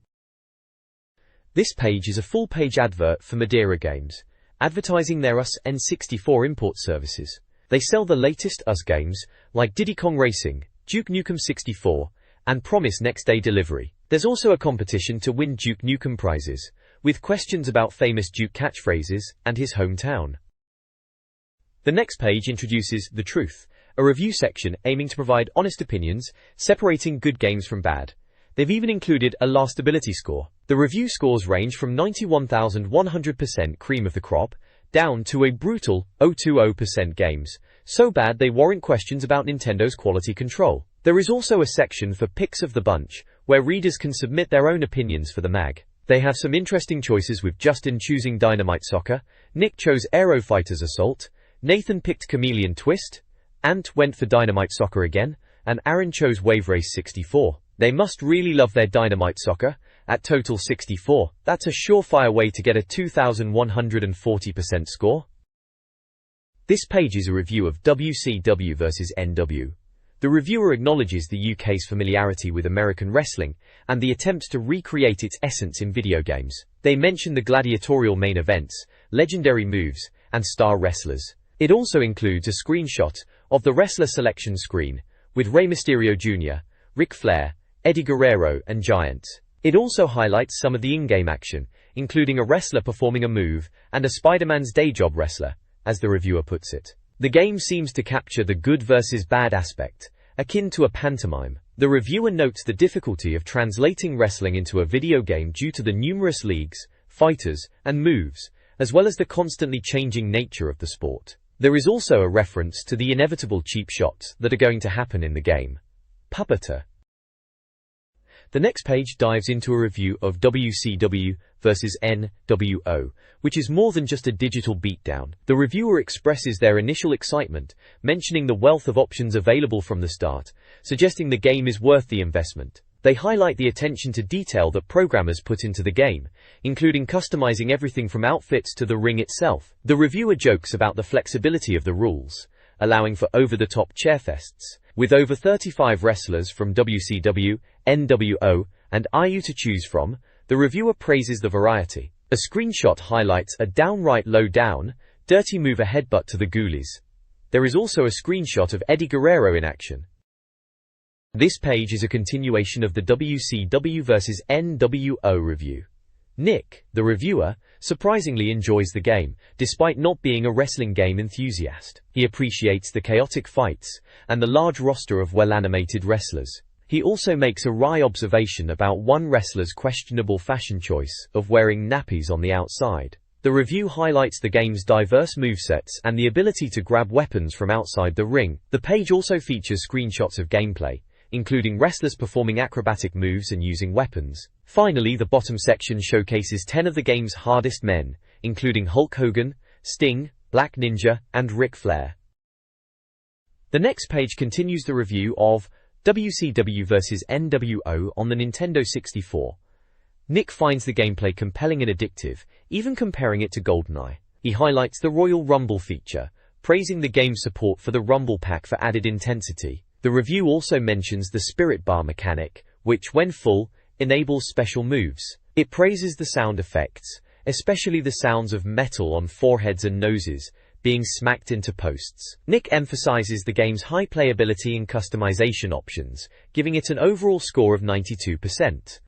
Speaker 1: This page is a full-page advert for Madeira Games, advertising their US N64 import services. They sell the latest US games, like Diddy Kong Racing, Duke Nukem 64, and promise next-day delivery. There's also a competition to win Duke Nukem prizes, with questions about famous Duke catchphrases and his hometown. The next page introduces The Truth, a review section aiming to provide honest opinions, separating good games from bad. They've even included a lastability score. The review scores range from 91,100% cream of the crop, down to a brutal 020% games, so bad they warrant questions about Nintendo's quality control. There is also a section for picks of the bunch, where readers can submit their own opinions for the mag. They have some interesting choices, with Justin choosing Dynamite Soccer, Nick chose Aero Fighters Assault, Nathan picked Chameleon Twist, Ant went for Dynamite Soccer again, and Aaron chose Wave Race 64. They must really love their Dynamite Soccer. At Total 64, that's a surefire way to get a 2,140% score. This page is a review of WCW vs NW. The reviewer acknowledges the UK's familiarity with American wrestling and the attempts to recreate its essence in video games. They mention the gladiatorial main events, legendary moves, and star wrestlers. It also includes a screenshot of the wrestler selection screen, with Rey Mysterio Jr., Ric Flair, Eddie Guerrero, and Giant. It also highlights some of the in-game action, including a wrestler performing a move, and a Spider-Man's day job wrestler, as the reviewer puts it. The game seems to capture the good versus bad aspect, akin to a pantomime. The reviewer notes the difficulty of translating wrestling into a video game due to the numerous leagues, fighters, and moves, as well as the constantly changing nature of the sport. There is also a reference to the inevitable cheap shots that are going to happen in the game. Puppeter. The next page dives into a review of WCW vs NWO, which is more than just a digital beatdown. The reviewer expresses their initial excitement, mentioning the wealth of options available from the start, suggesting the game is worth the investment. They highlight the attention to detail that programmers put into the game, including customizing everything from outfits to the ring itself. The reviewer jokes about the flexibility of the rules, allowing for over-the-top chairfests. With over 35 wrestlers from WCW, NWO, and IU to choose from, the reviewer praises the variety. A screenshot highlights a downright low-down, dirty move, a headbutt to the ghoulies. There is also a screenshot of Eddie Guerrero in action. This page is a continuation of the WCW vs NWO review. Nick, the reviewer, surprisingly enjoys the game, despite not being a wrestling game enthusiast. He appreciates the chaotic fights and the large roster of well-animated wrestlers. He also makes a wry observation about one wrestler's questionable fashion choice of wearing nappies on the outside. The review highlights the game's diverse movesets and the ability to grab weapons from outside the ring. The page also features screenshots of gameplay, including wrestlers performing acrobatic moves and using weapons. Finally, the bottom section showcases 10 of the game's hardest men, including Hulk Hogan, Sting, Black Ninja, and Ric Flair. The next page continues the review of WCW vs NWO on the Nintendo 64. Nick finds the gameplay compelling and addictive, even comparing it to GoldenEye. He highlights the Royal Rumble feature, praising the game's support for the Rumble Pack for added intensity. The review also mentions the Spirit Bar mechanic, which, when full, enables special moves. It praises the sound effects, especially the sounds of metal on foreheads and noses being smacked into posts. Nick emphasizes the game's high playability and customization options, giving it an overall score of 92%.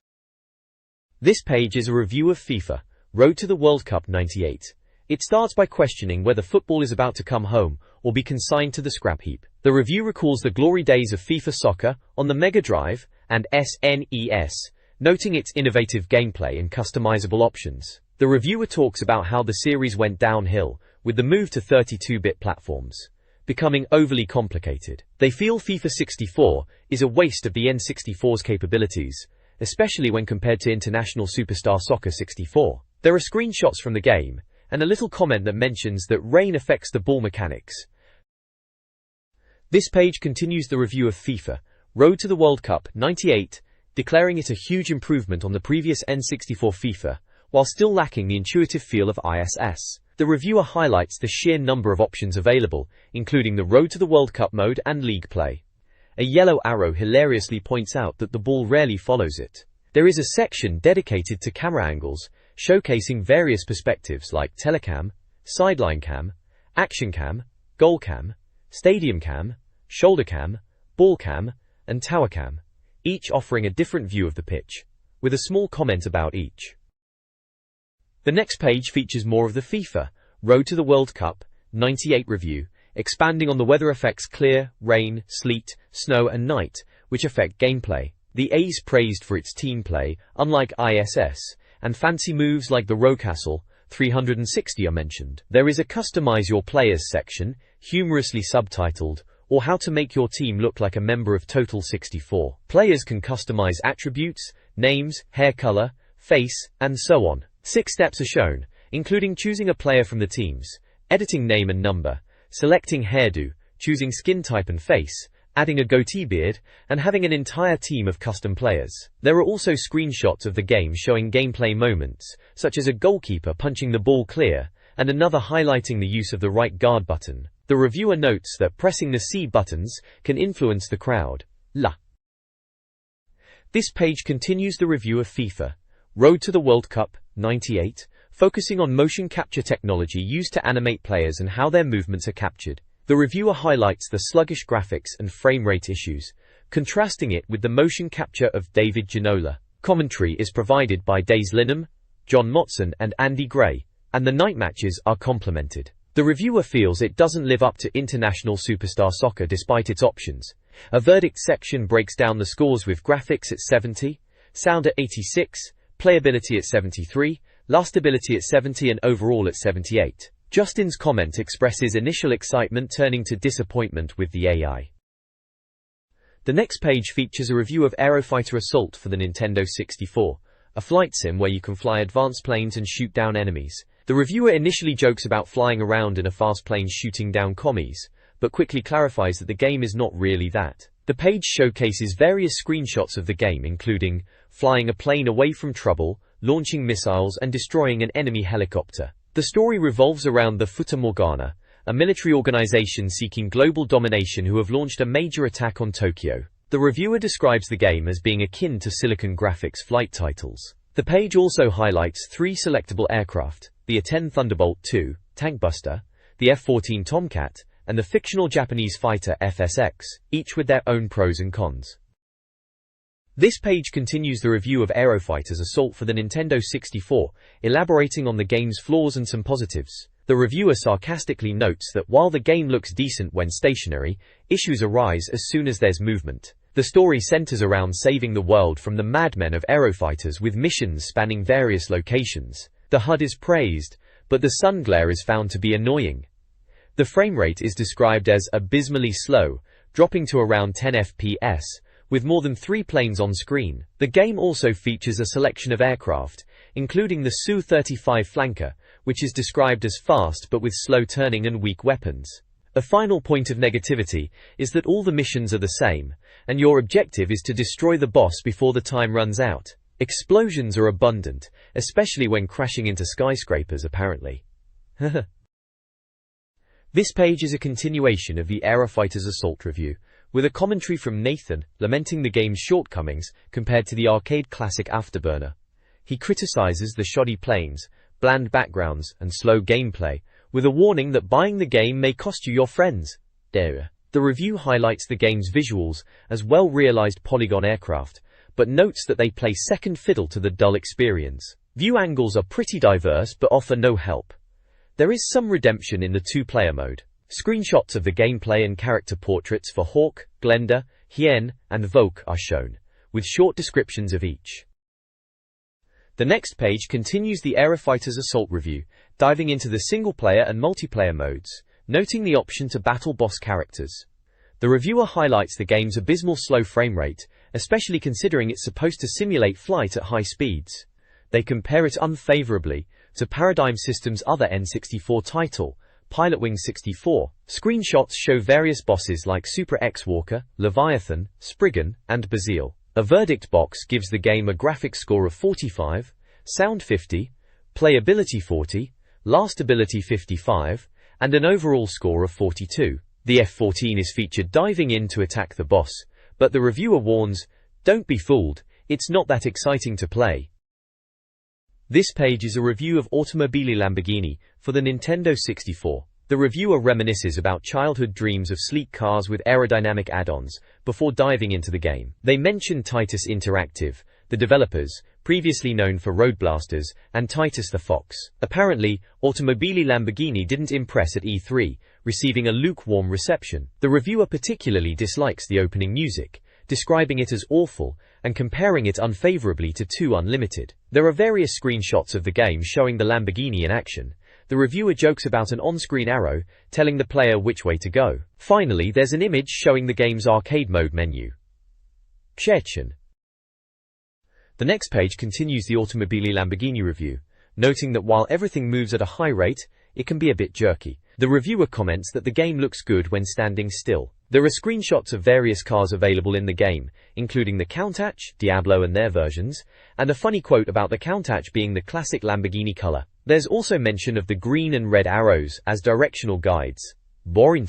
Speaker 1: This page is a review of FIFA, Road to the World Cup 98. It starts by questioning whether football is about to come home or be consigned to the scrap heap. The review recalls the glory days of FIFA Soccer on the Mega Drive and SNES, noting its innovative gameplay and customizable options. The reviewer talks about how the series went downhill with the move to 32-bit platforms, becoming overly complicated. They feel FIFA 64 is a waste of the N64's capabilities, especially when compared to International Superstar Soccer 64. There are screenshots from the game, and a little comment that mentions that rain affects the ball mechanics. This page continues the review of FIFA, Road to the World Cup 98, declaring it a huge improvement on the previous N64 FIFA, while still lacking the intuitive feel of ISS. The reviewer highlights the sheer number of options available, including the Road to the World Cup mode and league play. A yellow arrow hilariously points out that the ball rarely follows it. There is a section dedicated to camera angles, showcasing various perspectives like telecam, sideline cam, action cam, goal cam, stadium cam, shoulder cam, ball cam, and tower cam, each offering a different view of the pitch, with a small comment about each. The next page features more of the FIFA, Road to the World Cup 98 review, expanding on the weather effects clear, rain, sleet, snow, and night, which affect gameplay. The A's praised for its team play, unlike ISS, and fancy moves like the Rocastle 360 are mentioned. There is a Customize Your Players section, humorously subtitled, or How to Make Your Team Look Like a Member of Total 64. Players can customize attributes, names, hair color, face, and so on. 6 steps are shown, including choosing a player from the teams, editing name and number, selecting hairdo, choosing skin type and face, adding a goatee beard, and having an entire team of custom players. There are also screenshots of the game showing gameplay moments, such as a goalkeeper punching the ball clear, and another highlighting the use of the right guard button. The reviewer notes that pressing the C buttons can influence the crowd. This page continues the review of FIFA, Road to the World Cup 98, focusing on motion capture technology used to animate players and how their movements are captured. The reviewer highlights the sluggish graphics and frame rate issues, contrasting it with the motion capture of David Ginola. Commentary is provided by Daze Linham, John Motson, and Andy Gray, and the night matches are complemented. The reviewer feels it doesn't live up to International Superstar Soccer despite its options. A verdict section breaks down the scores with graphics at 70, sound at 86, playability at 73, lastability at 70, and overall at 78. Justin's comment expresses initial excitement turning to disappointment with the AI. The next page features a review of Aerofighter Assault for the Nintendo 64, a flight sim where you can fly advanced planes and shoot down enemies. The reviewer initially jokes about flying around in a fast plane shooting down commies, but quickly clarifies that the game is not really that. The page showcases various screenshots of the game, including flying a plane away from trouble, launching missiles, and destroying an enemy helicopter. The story revolves around the Fata Morgana, a military organization seeking global domination who have launched a major attack on Tokyo. The reviewer describes the game as being akin to Silicon Graphics flight titles. The page also highlights 3 selectable aircraft, the A-10 Thunderbolt II, Tankbuster, the F-14 Tomcat, and the fictional Japanese fighter FSX, each with their own pros and cons. This page continues the review of Aerofighter's Assault for the Nintendo 64, elaborating on the game's flaws and some positives. The reviewer sarcastically notes that while the game looks decent when stationary, issues arise as soon as there's movement. The story centers around saving the world from the madmen of Aerofighters with missions spanning various locations. The HUD is praised, but the sun glare is found to be annoying. The frame rate is described as abysmally slow, dropping to around 10 FPS, with more than 3 planes on screen. The game also features a selection of aircraft, including the Su-35 Flanker, which is described as fast but with slow turning and weak weapons. A final point of negativity is that all the missions are the same, and your objective is to destroy the boss before the time runs out. Explosions are abundant, especially when crashing into skyscrapers apparently. This page is a continuation of the Aerofighter's Assault review, with a commentary from Nathan lamenting the game's shortcomings compared to the arcade classic Afterburner. He criticizes the shoddy planes, bland backgrounds, and slow gameplay, with a warning that buying the game may cost you your friends. The review highlights the game's visuals as well-realized polygon aircraft, but notes that they play second fiddle to the dull experience. View angles are pretty diverse but offer no help. There is some redemption in the 2-player mode. Screenshots of the gameplay and character portraits for Hawk, Glenda, Hien, and Voke are shown, with short descriptions of each. The next page continues the Aerofighter's Assault review, diving into the single-player and multiplayer modes, noting the option to battle boss characters. The reviewer highlights the game's abysmal slow frame rate, especially considering it's supposed to simulate flight at high speeds. They compare it unfavorably to Paradigm Systems' other N64 title, Pilotwings 64. Screenshots show various bosses like Super X-Walker, Leviathan, Spriggan, and Bazille. A verdict box gives the game a graphics score of 45, sound 50, playability 40, lastability 55, and an overall score of 42. The F-14 is featured diving in to attack the boss, but the reviewer warns, don't be fooled, it's not that exciting to play. This page is a review of Automobili Lamborghini for the Nintendo 64. The reviewer reminisces about childhood dreams of sleek cars with aerodynamic add-ons before diving into the game. They mention Titus Interactive, the developers, previously known for Road Blasters, and Titus the Fox. Apparently, Automobili Lamborghini didn't impress at E3, receiving a lukewarm reception. The reviewer particularly dislikes the opening music, describing it as awful, and comparing it unfavorably to 2 Unlimited. There are various screenshots of the game showing the Lamborghini in action. The reviewer jokes about an on-screen arrow, telling the player which way to go. Finally, there's an image showing the game's arcade mode menu. Chechen. The next page continues the Automobili Lamborghini review, noting that while everything moves at a high rate, it can be a bit jerky. The reviewer comments that the game looks good when standing still. There are screenshots of various cars available in the game, including the Countach, Diablo and their versions, and a funny quote about the Countach being the classic Lamborghini color. There's also mention of the green and red arrows as directional guides. Boring.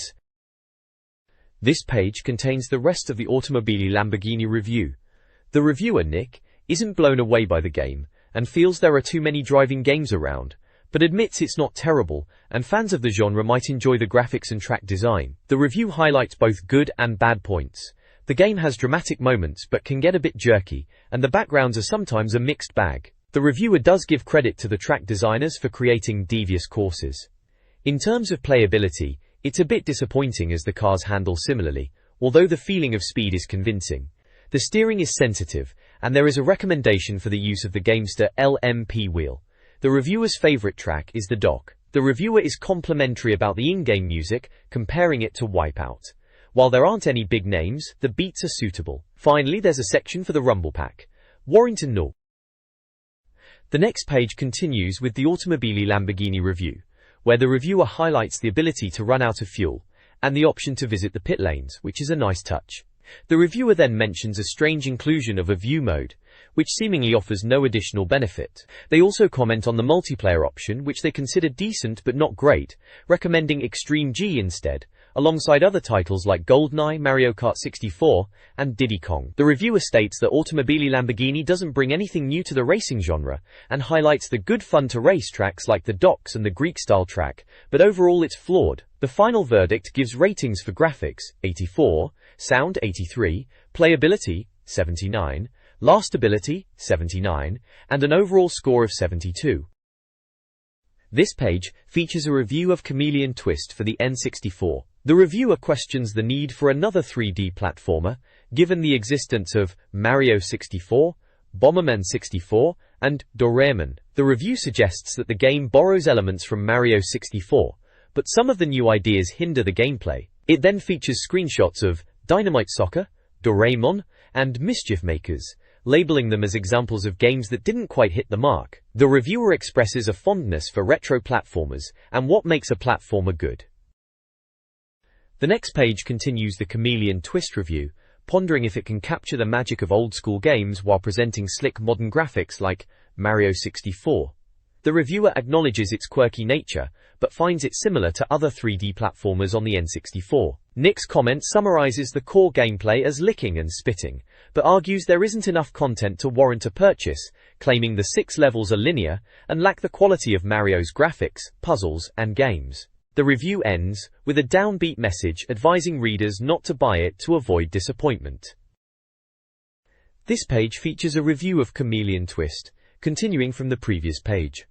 Speaker 1: This page contains the rest of the Automobili Lamborghini review. The reviewer, Nick, isn't blown away by the game, and feels there are too many driving games around, but admits it's not terrible, and fans of the genre might enjoy the graphics and track design. The review highlights both good and bad points. The game has dramatic moments but can get a bit jerky, and the backgrounds are sometimes a mixed bag. The reviewer does give credit to the track designers for creating devious courses. In terms of playability, it's a bit disappointing as the cars handle similarly, although the feeling of speed is convincing. The steering is sensitive, and there is a recommendation for the use of the Gamester LMP wheel. The reviewer's favorite track is the Dock. The reviewer is complimentary about the in-game music, comparing it to Wipeout. While there aren't any big names, the beats are suitable. Finally, there's a section for the Rumble Pack. Warrington No. The next page continues with the Automobili Lamborghini review, where the reviewer highlights the ability to run out of fuel, and the option to visit the pit lanes, which is a nice touch. The reviewer then mentions a strange inclusion of a view mode, which seemingly offers no additional benefit. They also comment on the multiplayer option, which they consider decent but not great, recommending Extreme G instead, alongside other titles like GoldenEye, Mario Kart 64, and Diddy Kong. The reviewer states that Automobili Lamborghini doesn't bring anything new to the racing genre, and highlights the good fun to race tracks like the docks and the Greek-style track, but overall it's flawed. The final verdict gives ratings for graphics, 84, sound, 83, playability, 79, lastability, 79, and an overall score of 72. This page features a review of Chameleon Twist for the N64. The reviewer questions the need for another 3D platformer, given the existence of Mario 64, Bomberman 64, and Doraemon. The review suggests that the game borrows elements from Mario 64, but some of the new ideas hinder the gameplay. It then features screenshots of Dynamite Soccer, Doraemon, and Mischief Makers, labeling them as examples of games that didn't quite hit the mark. The reviewer expresses a fondness for retro platformers and what makes a platformer good. The next page continues the Chameleon Twist review, pondering if it can capture the magic of old-school games while presenting slick modern graphics like Mario 64. The reviewer acknowledges its quirky nature, but finds it similar to other 3D platformers on the N64. Nick's comment summarizes the core gameplay as licking and spitting, but argues there isn't enough content to warrant a purchase, claiming the 6 levels are linear and lack the quality of Mario's graphics, puzzles, and games. The review ends with a downbeat message advising readers not to buy it to avoid disappointment. This page features a review of Chameleon Twist, continuing from the previous page.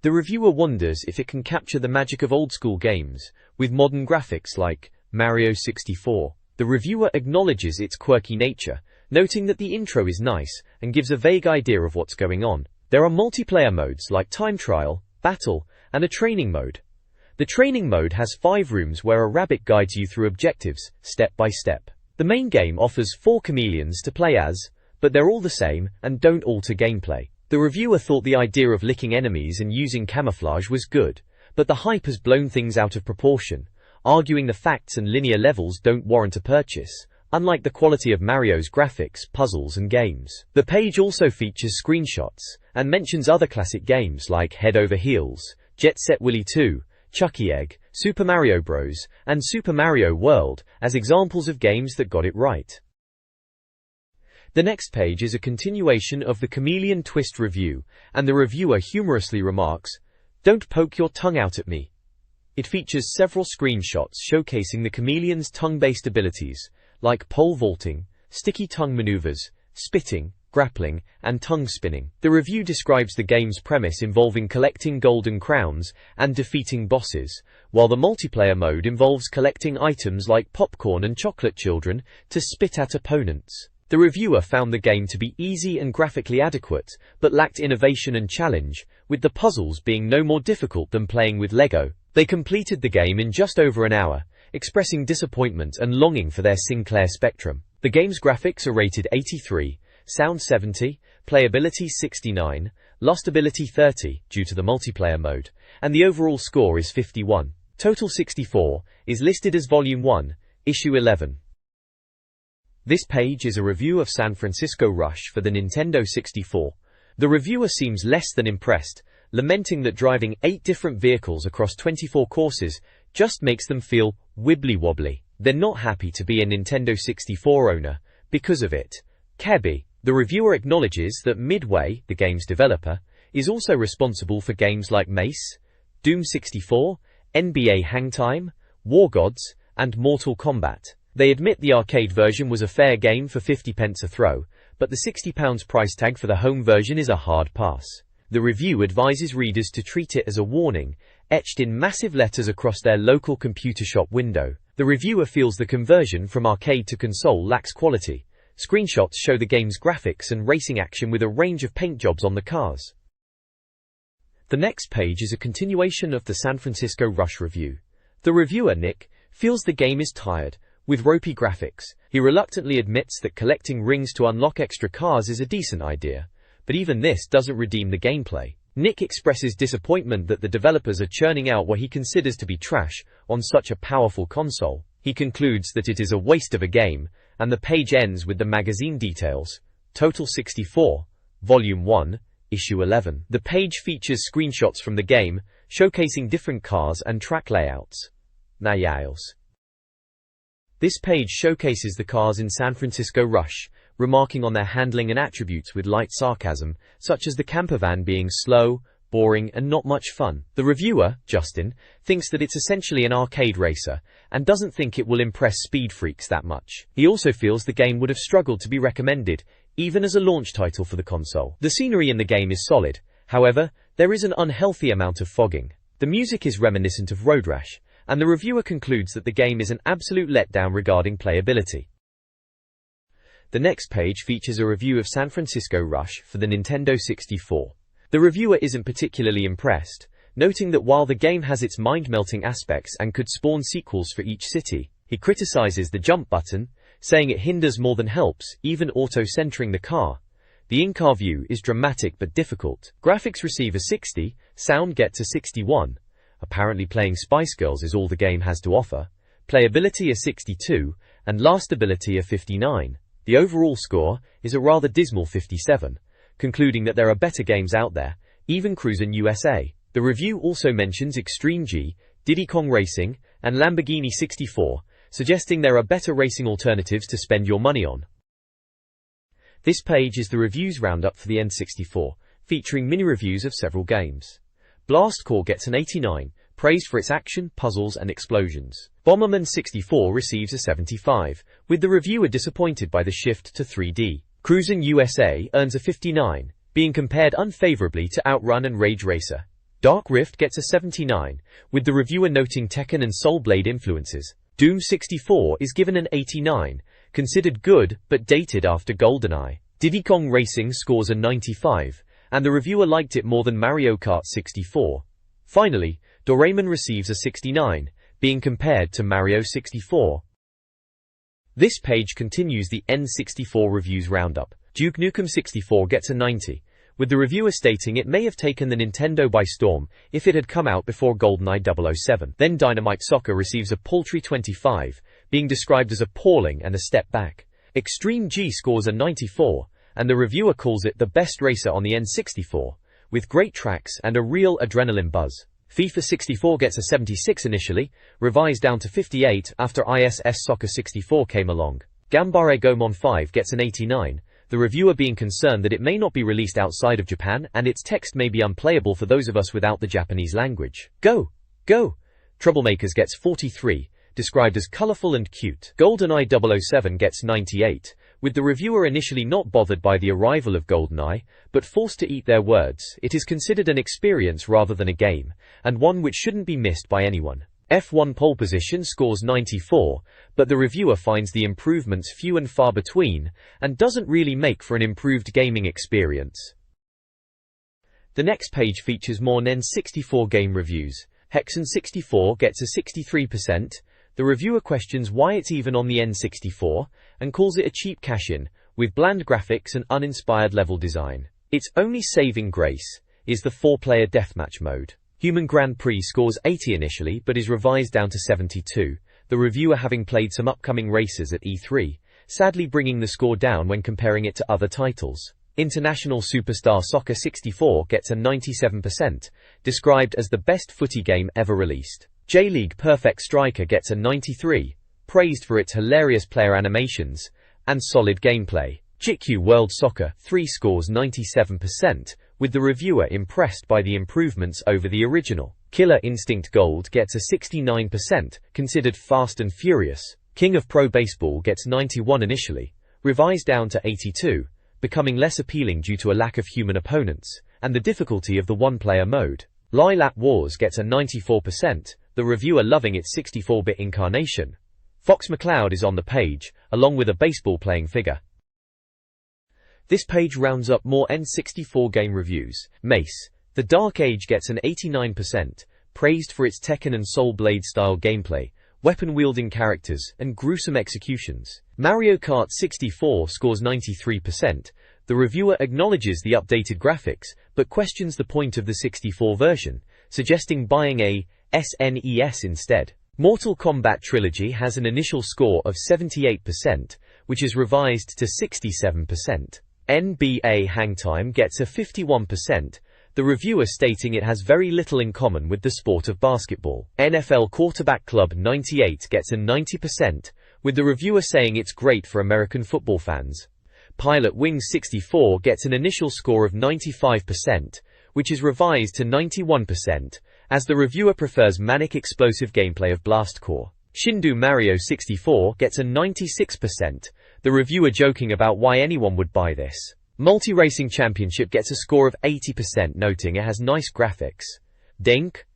Speaker 1: The reviewer wonders if it can capture the magic of old-school games, with modern graphics like Mario 64. The reviewer acknowledges its quirky nature, noting that the intro is nice and gives a vague idea of what's going on. There are multiplayer modes like Time Trial, Battle, and a training mode. The training mode has 5 rooms where a rabbit guides you through objectives, step by step. The main game offers 4 chameleons to play as, but they're all the same and don't alter gameplay. The reviewer thought the idea of licking enemies and using camouflage was good, but the hype has blown things out of proportion, arguing the facts and linear levels don't warrant a purchase, unlike the quality of Mario's graphics, puzzles, and games. The page also features screenshots, and mentions other classic games like Head Over Heels, Jet Set Willy 2, Chucky Egg, Super Mario Bros., and Super Mario World as examples of games that got it right. The next page is a continuation of the Chameleon Twist review, and the reviewer humorously remarks, "Don't poke your tongue out at me." It features several screenshots showcasing the chameleon's tongue-based abilities, like pole vaulting, sticky tongue maneuvers, spitting, grappling, and tongue spinning. The review describes the game's premise involving collecting golden crowns and defeating bosses, while the multiplayer mode involves collecting items like popcorn and chocolate children to spit at opponents. The reviewer found the game to be easy and graphically adequate, but lacked innovation and challenge, with the puzzles being no more difficult than playing with Lego. They completed the game in just over an hour, expressing disappointment and longing for their Sinclair Spectrum. The game's graphics are rated 83, sound 70, playability 69, lastability 30 due to the multiplayer mode, and the overall score is 51. Total 64 is listed as Volume 1, Issue 11. This page is a review of San Francisco Rush for the Nintendo 64. The reviewer seems less than impressed, lamenting that driving 8 different vehicles across 24 courses just makes them feel wibbly-wobbly. They're not happy to be a Nintendo 64 owner because of it. Kebby. The reviewer acknowledges that Midway, the game's developer, is also responsible for games like Mace, Doom 64, NBA Hangtime, War Gods, and Mortal Kombat. They admit the arcade version was a fair game for 50p a throw, but the £60 price tag for the home version is a hard pass. The review advises readers to treat it as a warning, etched in massive letters across their local computer shop window. The reviewer feels the conversion from arcade to console lacks quality. Screenshots show the game's graphics and racing action with a range of paint jobs on the cars. The next page is a continuation of the San Francisco Rush review. The reviewer, Nick, feels the game is tired, with ropey graphics. He reluctantly admits that collecting rings to unlock extra cars is a decent idea, but even this doesn't redeem the gameplay. Nick expresses disappointment that the developers are churning out what he considers to be trash on such a powerful console. He concludes that it is a waste of a game, and the page ends with the magazine details. Total 64, Volume 1, Issue 11. The page features screenshots from the game, showcasing different cars and track layouts. Nayals. This page showcases the cars in San Francisco Rush, remarking on their handling and attributes with light sarcasm, such as the campervan being slow, boring, and not much fun. The reviewer, Justin, thinks that it's essentially an arcade racer, and doesn't think it will impress speed freaks that much. He also feels the game would have struggled to be recommended, even as a launch title for the console. The scenery in the game is solid, however, there is an unhealthy amount of fogging. The music is reminiscent of Road Rash, and the reviewer concludes that the game is an absolute letdown regarding playability. The next page features a review of San Francisco Rush for the Nintendo 64. The reviewer isn't particularly impressed, noting that while the game has its mind-melting aspects and could spawn sequels for each city, he criticizes the jump button, saying it hinders more than helps, even auto-centering the car. The in-car view is dramatic but difficult. Graphics receive a 60, sound gets a 61. Apparently playing Spice Girls is all the game has to offer. Playability a 62, and lastability a 59. The overall score is a rather dismal 57, concluding that there are better games out there, even Cruisin' USA. The review also mentions Extreme G, Diddy Kong Racing, and Lamborghini 64, suggesting there are better racing alternatives to spend your money on. This page is the reviews roundup for the N64, featuring mini-reviews of several games. Blast Corps gets an 89, praised for its action, puzzles, and explosions. Bomberman 64 receives a 75, with the reviewer disappointed by the shift to 3D. Cruisin' USA earns a 59, being compared unfavorably to Outrun and Rage Racer. Dark Rift gets a 79, with the reviewer noting Tekken and Soul Blade influences. Doom 64 is given an 89, considered good but dated after GoldenEye. Diddy Kong Racing scores a 95, and the reviewer liked it more than Mario Kart 64. Finally, Doraemon receives a 69, being compared to Mario 64. This page continues the N64 reviews roundup. Duke Nukem 64 gets a 90, with the reviewer stating it may have taken the Nintendo by storm if it had come out before GoldenEye 007. Then Dynamite Soccer receives a paltry 25, being described as appalling and a step back. Extreme G scores a 94, and the reviewer calls it the best racer on the N64, with great tracks and a real adrenaline buzz. FIFA 64 gets a 76 initially, revised down to 58 after ISS Soccer 64 came along. Gambare Goemon 5 gets an 89, the reviewer being concerned that it may not be released outside of Japan and its text may be unplayable for those of us without the Japanese language. Go! Troublemakers gets 43, described as colorful and cute. GoldenEye 007 gets 98, with the reviewer initially not bothered by the arrival of GoldenEye, but forced to eat their words. It is considered an experience rather than a game, and one which shouldn't be missed by anyone. F1 Pole Position scores 94, but the reviewer finds the improvements few and far between, and doesn't really make for an improved gaming experience. The next page features more N64 game reviews. Hexen 64 gets a 63%, the reviewer questions why it's even on the N64, and calls it a cheap cash-in, with bland graphics and uninspired level design. Its only saving grace is the 4-player deathmatch mode. Human Grand Prix scores 80 initially but is revised down to 72, the reviewer having played some upcoming races at E3, sadly bringing the score down when comparing it to other titles. International Superstar Soccer 64 gets a 97%, described as the best footy game ever released. J-League Perfect Striker gets a 93, praised for its hilarious player animations and solid gameplay. GQ World Soccer 3 scores 97%, with the reviewer impressed by the improvements over the original. Killer Instinct Gold gets a 69%, considered fast and furious. King of Pro Baseball gets 91 initially, revised down to 82, becoming less appealing due to a lack of human opponents, and the difficulty of the one-player mode. Lilat Wars gets a 94%, the reviewer loving its 64-bit incarnation. Fox McCloud is on the page, along with a baseball-playing figure. This page rounds up more N64 game reviews. Mace, The Dark Age gets an 89%, praised for its Tekken and Soul Blade style gameplay, weapon-wielding characters, and gruesome executions. Mario Kart 64 scores 93%. The reviewer acknowledges the updated graphics, but questions the point of the 64 version, suggesting buying a SNES instead. Mortal Kombat Trilogy has an initial score of 78%, which is revised to 67%. NBA Hangtime gets a 51%, the reviewer stating it has very little in common with the sport of basketball. NFL Quarterback Club 98 gets a 90%, with the reviewer saying it's great for American football fans. Pilot Wings 64 gets an initial score of 95%, which is revised to 91%, as the reviewer prefers manic explosive gameplay of Blast Core. Shindu Mario 64 gets a 96%, the reviewer joking about why anyone would buy this. Multi-Racing Championship gets a score of 80%, noting it has nice graphics. Dink.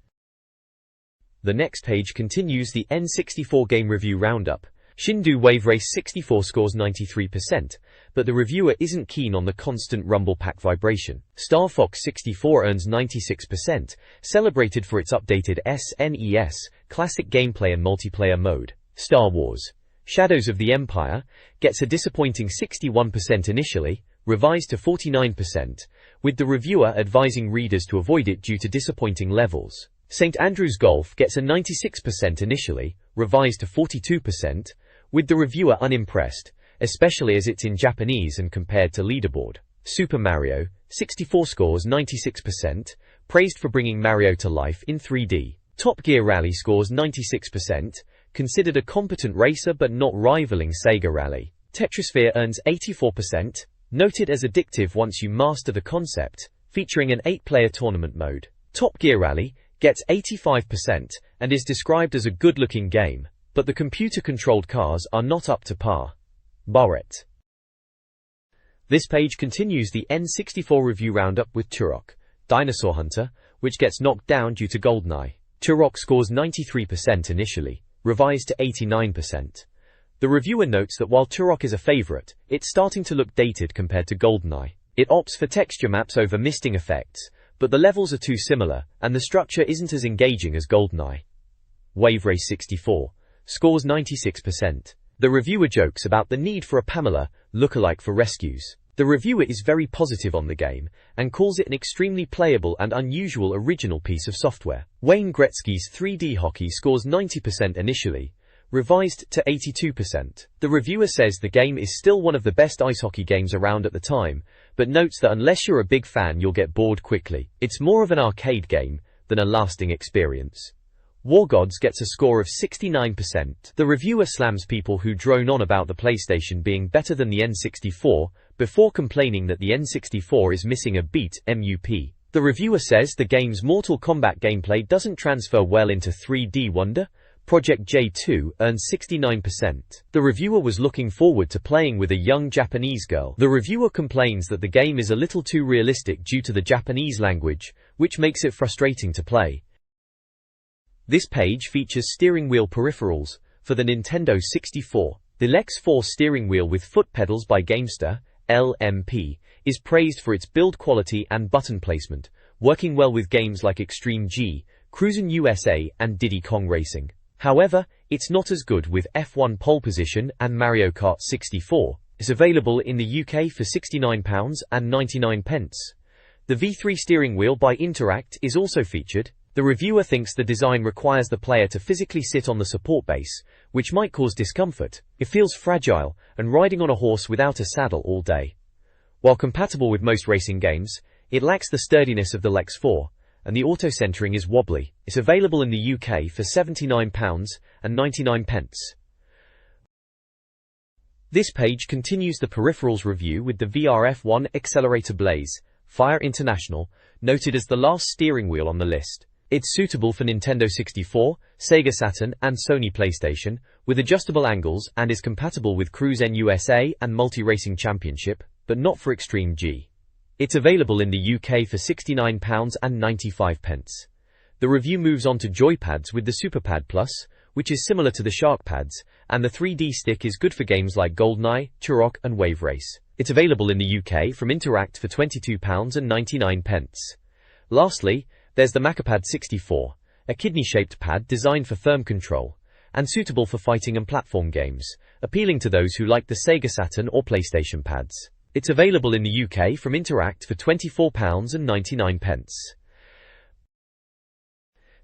Speaker 1: The next page continues the N64 game review roundup. Shindu Wave Race 64 scores 93%, but the reviewer isn't keen on the constant rumble pack vibration. Star Fox 64 earns 96%, celebrated for its updated SNES, classic gameplay and multiplayer mode. Star Wars Shadows of the Empire gets a disappointing 61% initially, revised to 49%, with the reviewer advising readers to avoid it due to disappointing levels. St. Andrews Golf gets a 96% initially, revised to 42%, with the reviewer unimpressed, especially as it's in Japanese and compared to leaderboard. Super Mario 64 scores 96%, praised for bringing Mario to life in 3D. Top Gear Rally scores 96%, considered a competent racer but not rivaling Sega Rally. Tetrisphere earns 84%, noted as addictive once you master the concept, featuring an 8-player tournament mode. Top Gear Rally gets 85% and is described as a good-looking game, but the computer-controlled cars are not up to par. Barrett. This page continues the N64 review roundup with Turok, Dinosaur Hunter, which gets knocked down due to GoldenEye. Turok scores 93% initially, revised to 89%. The reviewer notes that while Turok is a favorite, it's starting to look dated compared to GoldenEye. It opts for texture maps over misting effects, but the levels are too similar, and the structure isn't as engaging as GoldenEye. Wave Race 64 scores 96%. The reviewer jokes about the need for a Pamela lookalike for rescues. The reviewer is very positive on the game, and calls it an extremely playable and unusual original piece of software. Wayne Gretzky's 3D Hockey scores 90% initially, revised to 82%. The reviewer says the game is still one of the best ice hockey games around at the time, but notes that unless you're a big fan you'll get bored quickly. It's more of an arcade game than a lasting experience. War Gods gets a score of 69%. The reviewer slams people who drone on about the PlayStation being better than the N64, before complaining that the N64 is missing a beat, MUP. The reviewer says the game's Mortal Kombat gameplay doesn't transfer well into 3D Wonder. Project J2 earns 69%. The reviewer was looking forward to playing with a young Japanese girl. The reviewer complains that the game is a little too realistic due to the Japanese language, which makes it frustrating to play. This page features steering wheel peripherals for the Nintendo 64. The Lex 4 steering wheel with foot pedals by Gamester, LMP, is praised for its build quality and button placement, working well with games like Extreme G, Cruisin' USA, and Diddy Kong Racing. However, it's not as good with F1 Pole Position and Mario Kart 64. It's available in the UK for £69.99. The V3 steering wheel by Interact is also featured. The reviewer thinks the design requires the player to physically sit on the support base, which might cause discomfort. It feels fragile, and riding on a horse without a saddle all day. While compatible with most racing games, it lacks the sturdiness of the Lex 4, and the auto-centering is wobbly. It's available in the UK for £79.99. This page continues the peripherals review with the VRF1 Accelerator Blaze, Fire International, noted as the last steering wheel on the list. It's suitable for Nintendo 64, Sega Saturn, and Sony PlayStation, with adjustable angles, and is compatible with Cruisin' USA and Multi-Racing Championship, but not for Extreme G. It's available in the UK for £69.95. The review moves on to joypads with the SuperPad Plus, which is similar to the Shark Pads, and the 3D stick is good for games like GoldenEye, Turok, and Wave Race. It's available in the UK from Interact for £22.99. Lastly, there's the Macapad 64, a kidney-shaped pad designed for firm control, and suitable for fighting and platform games, appealing to those who like the Sega Saturn or PlayStation pads. It's available in the UK from Interact for £24.99.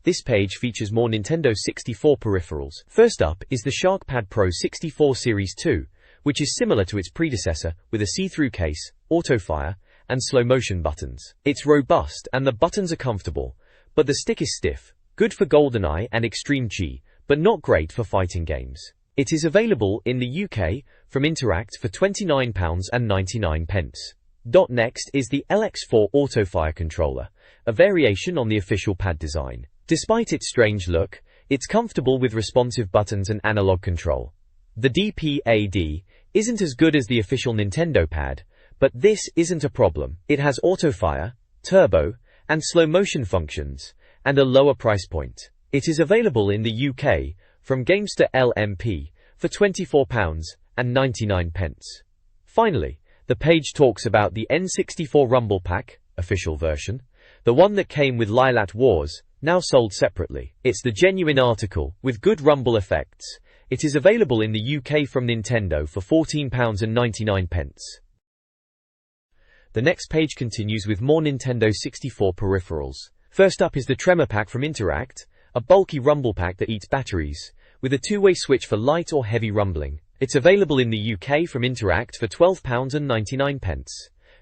Speaker 1: This page features more Nintendo 64 peripherals. First up is the SharkPad Pro 64 Series 2, which is similar to its predecessor, with a see-through case, auto-fire, and slow-motion buttons. It's robust and the buttons are comfortable, but the stick is stiff, good for GoldenEye and Extreme G, but not great for fighting games. It is available in the UK from Interact for £29.99. Next is the LX4 Autofire controller, a variation on the official pad design. Despite its strange look, it's comfortable with responsive buttons and analog control. The D-pad isn't as good as the official Nintendo pad, but this isn't a problem. It has autofire, turbo, and slow motion functions, and a lower price point. It is available in the UK from Gamester LMP for £24.99. Finally, the page talks about the N64 Rumble Pack, official version, the one that came with Lylat Wars, now sold separately. It's the genuine article, with good rumble effects. It is available in the UK from Nintendo for £14.99. The next page continues with more Nintendo 64 peripherals. First up is the Tremor Pack from Interact, a bulky rumble pack that eats batteries, with a two-way switch for light or heavy rumbling. It's available in the UK from Interact for £12.99.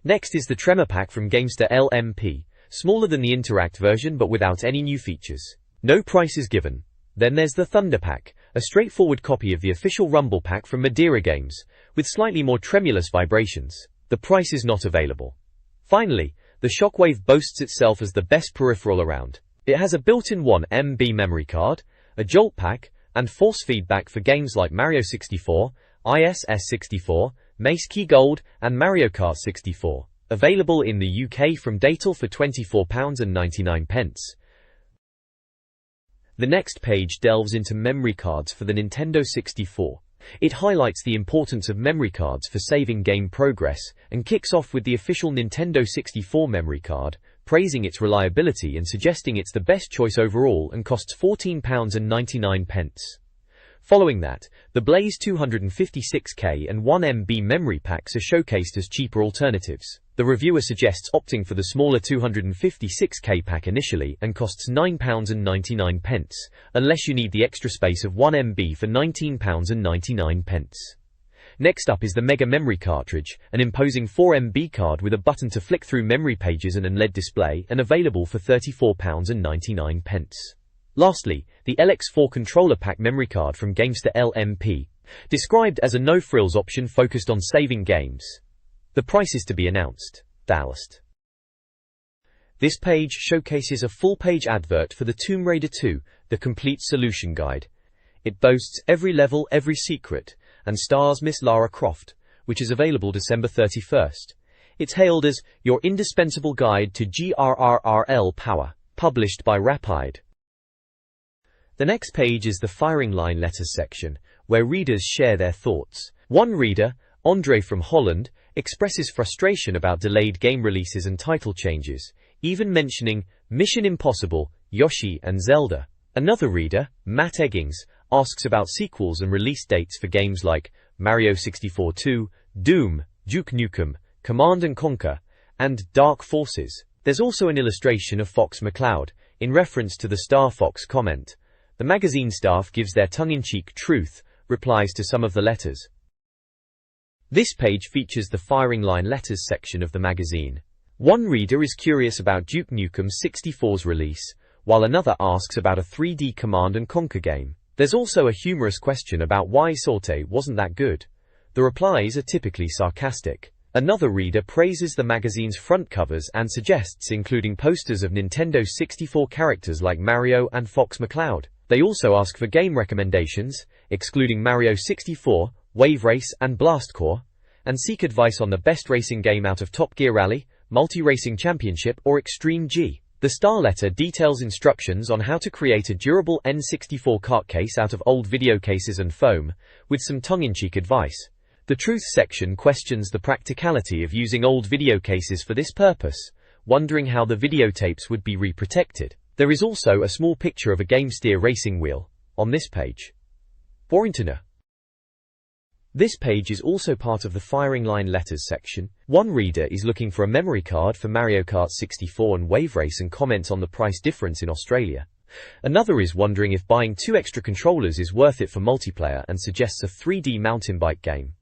Speaker 1: Next is the Tremor Pack from Gamester LMP, smaller than the Interact version but without any new features. No price is given. Then there's the Thunder Pack, a straightforward copy of the official Rumble Pack from Madeira Games, with slightly more tremulous vibrations. The price is not available. Finally, the Shockwave boasts itself as the best peripheral around. It has a built-in 1MB memory card, a jolt pack, and force feedback for games like Mario 64, ISS 64, Mace Key Gold, and Mario Kart 64. Available in the UK from Datel for £24.99. The next page delves into memory cards for the Nintendo 64. It highlights the importance of memory cards for saving game progress, and kicks off with the official Nintendo 64 memory card, praising its reliability and suggesting it's the best choice overall and costs £14.99. Following that, the Blaze 256K and 1MB memory packs are showcased as cheaper alternatives. The reviewer suggests opting for the smaller 256K pack initially and costs £9.99, unless you need the extra space of 1MB for £19.99. Next up is the Mega Memory Cartridge, an imposing 4MB card with a button to flick through memory pages and an LED display, and available for £34.99. Lastly, the LX4 Controller Pack memory card from Gamester LMP, described as a no-frills option focused on saving games. The price is to be announced. Dallas. This page showcases a full-page advert for the Tomb Raider 2, the complete solution guide. It boasts every level, every secret, and stars Miss Lara Croft, which is available December 31st. It's hailed as your indispensable guide to GRRRL power, published by Rapide. The next page is the firing line letters section, where readers share their thoughts. One reader, Andre from Holland, expresses frustration about delayed game releases and title changes, even mentioning Mission Impossible, Yoshi and Zelda. Another reader, Matt Eggings, asks about sequels and release dates for games like Mario 64 2, Doom, Duke Nukem, Command & Conquer, and Dark Forces. There's also an illustration of Fox McCloud, in reference to the Star Fox comment. The magazine staff gives their tongue-in-cheek truth replies to some of the letters. This page features the firing line letters section of the magazine. One reader is curious about Duke Nukem 64's release, while another asks about a 3D Command & Conquer game. There's also a humorous question about why Sorte wasn't that good. The replies are typically sarcastic. Another reader praises the magazine's front covers and suggests including posters of Nintendo 64 characters like Mario and Fox McCloud. They also ask for game recommendations, excluding Mario 64, Wave Race and Blast Corps, and seek advice on the best racing game out of Top Gear Rally, Multi-Racing Championship or Extreme G. The star letter details instructions on how to create a durable N64 kart case out of old video cases and foam, with some tongue-in-cheek advice. The truth section questions the practicality of using old video cases for this purpose, wondering how the videotapes would be reprotected. There is also a small picture of a GameSteer racing wheel on this page. Warringtoner. This page is also part of the firing line letters section. One reader is looking for a memory card for Mario Kart 64 and Wave Race and comments on the price difference in Australia. Another is wondering if buying 2 extra controllers is worth it for multiplayer and suggests a 3D mountain bike game.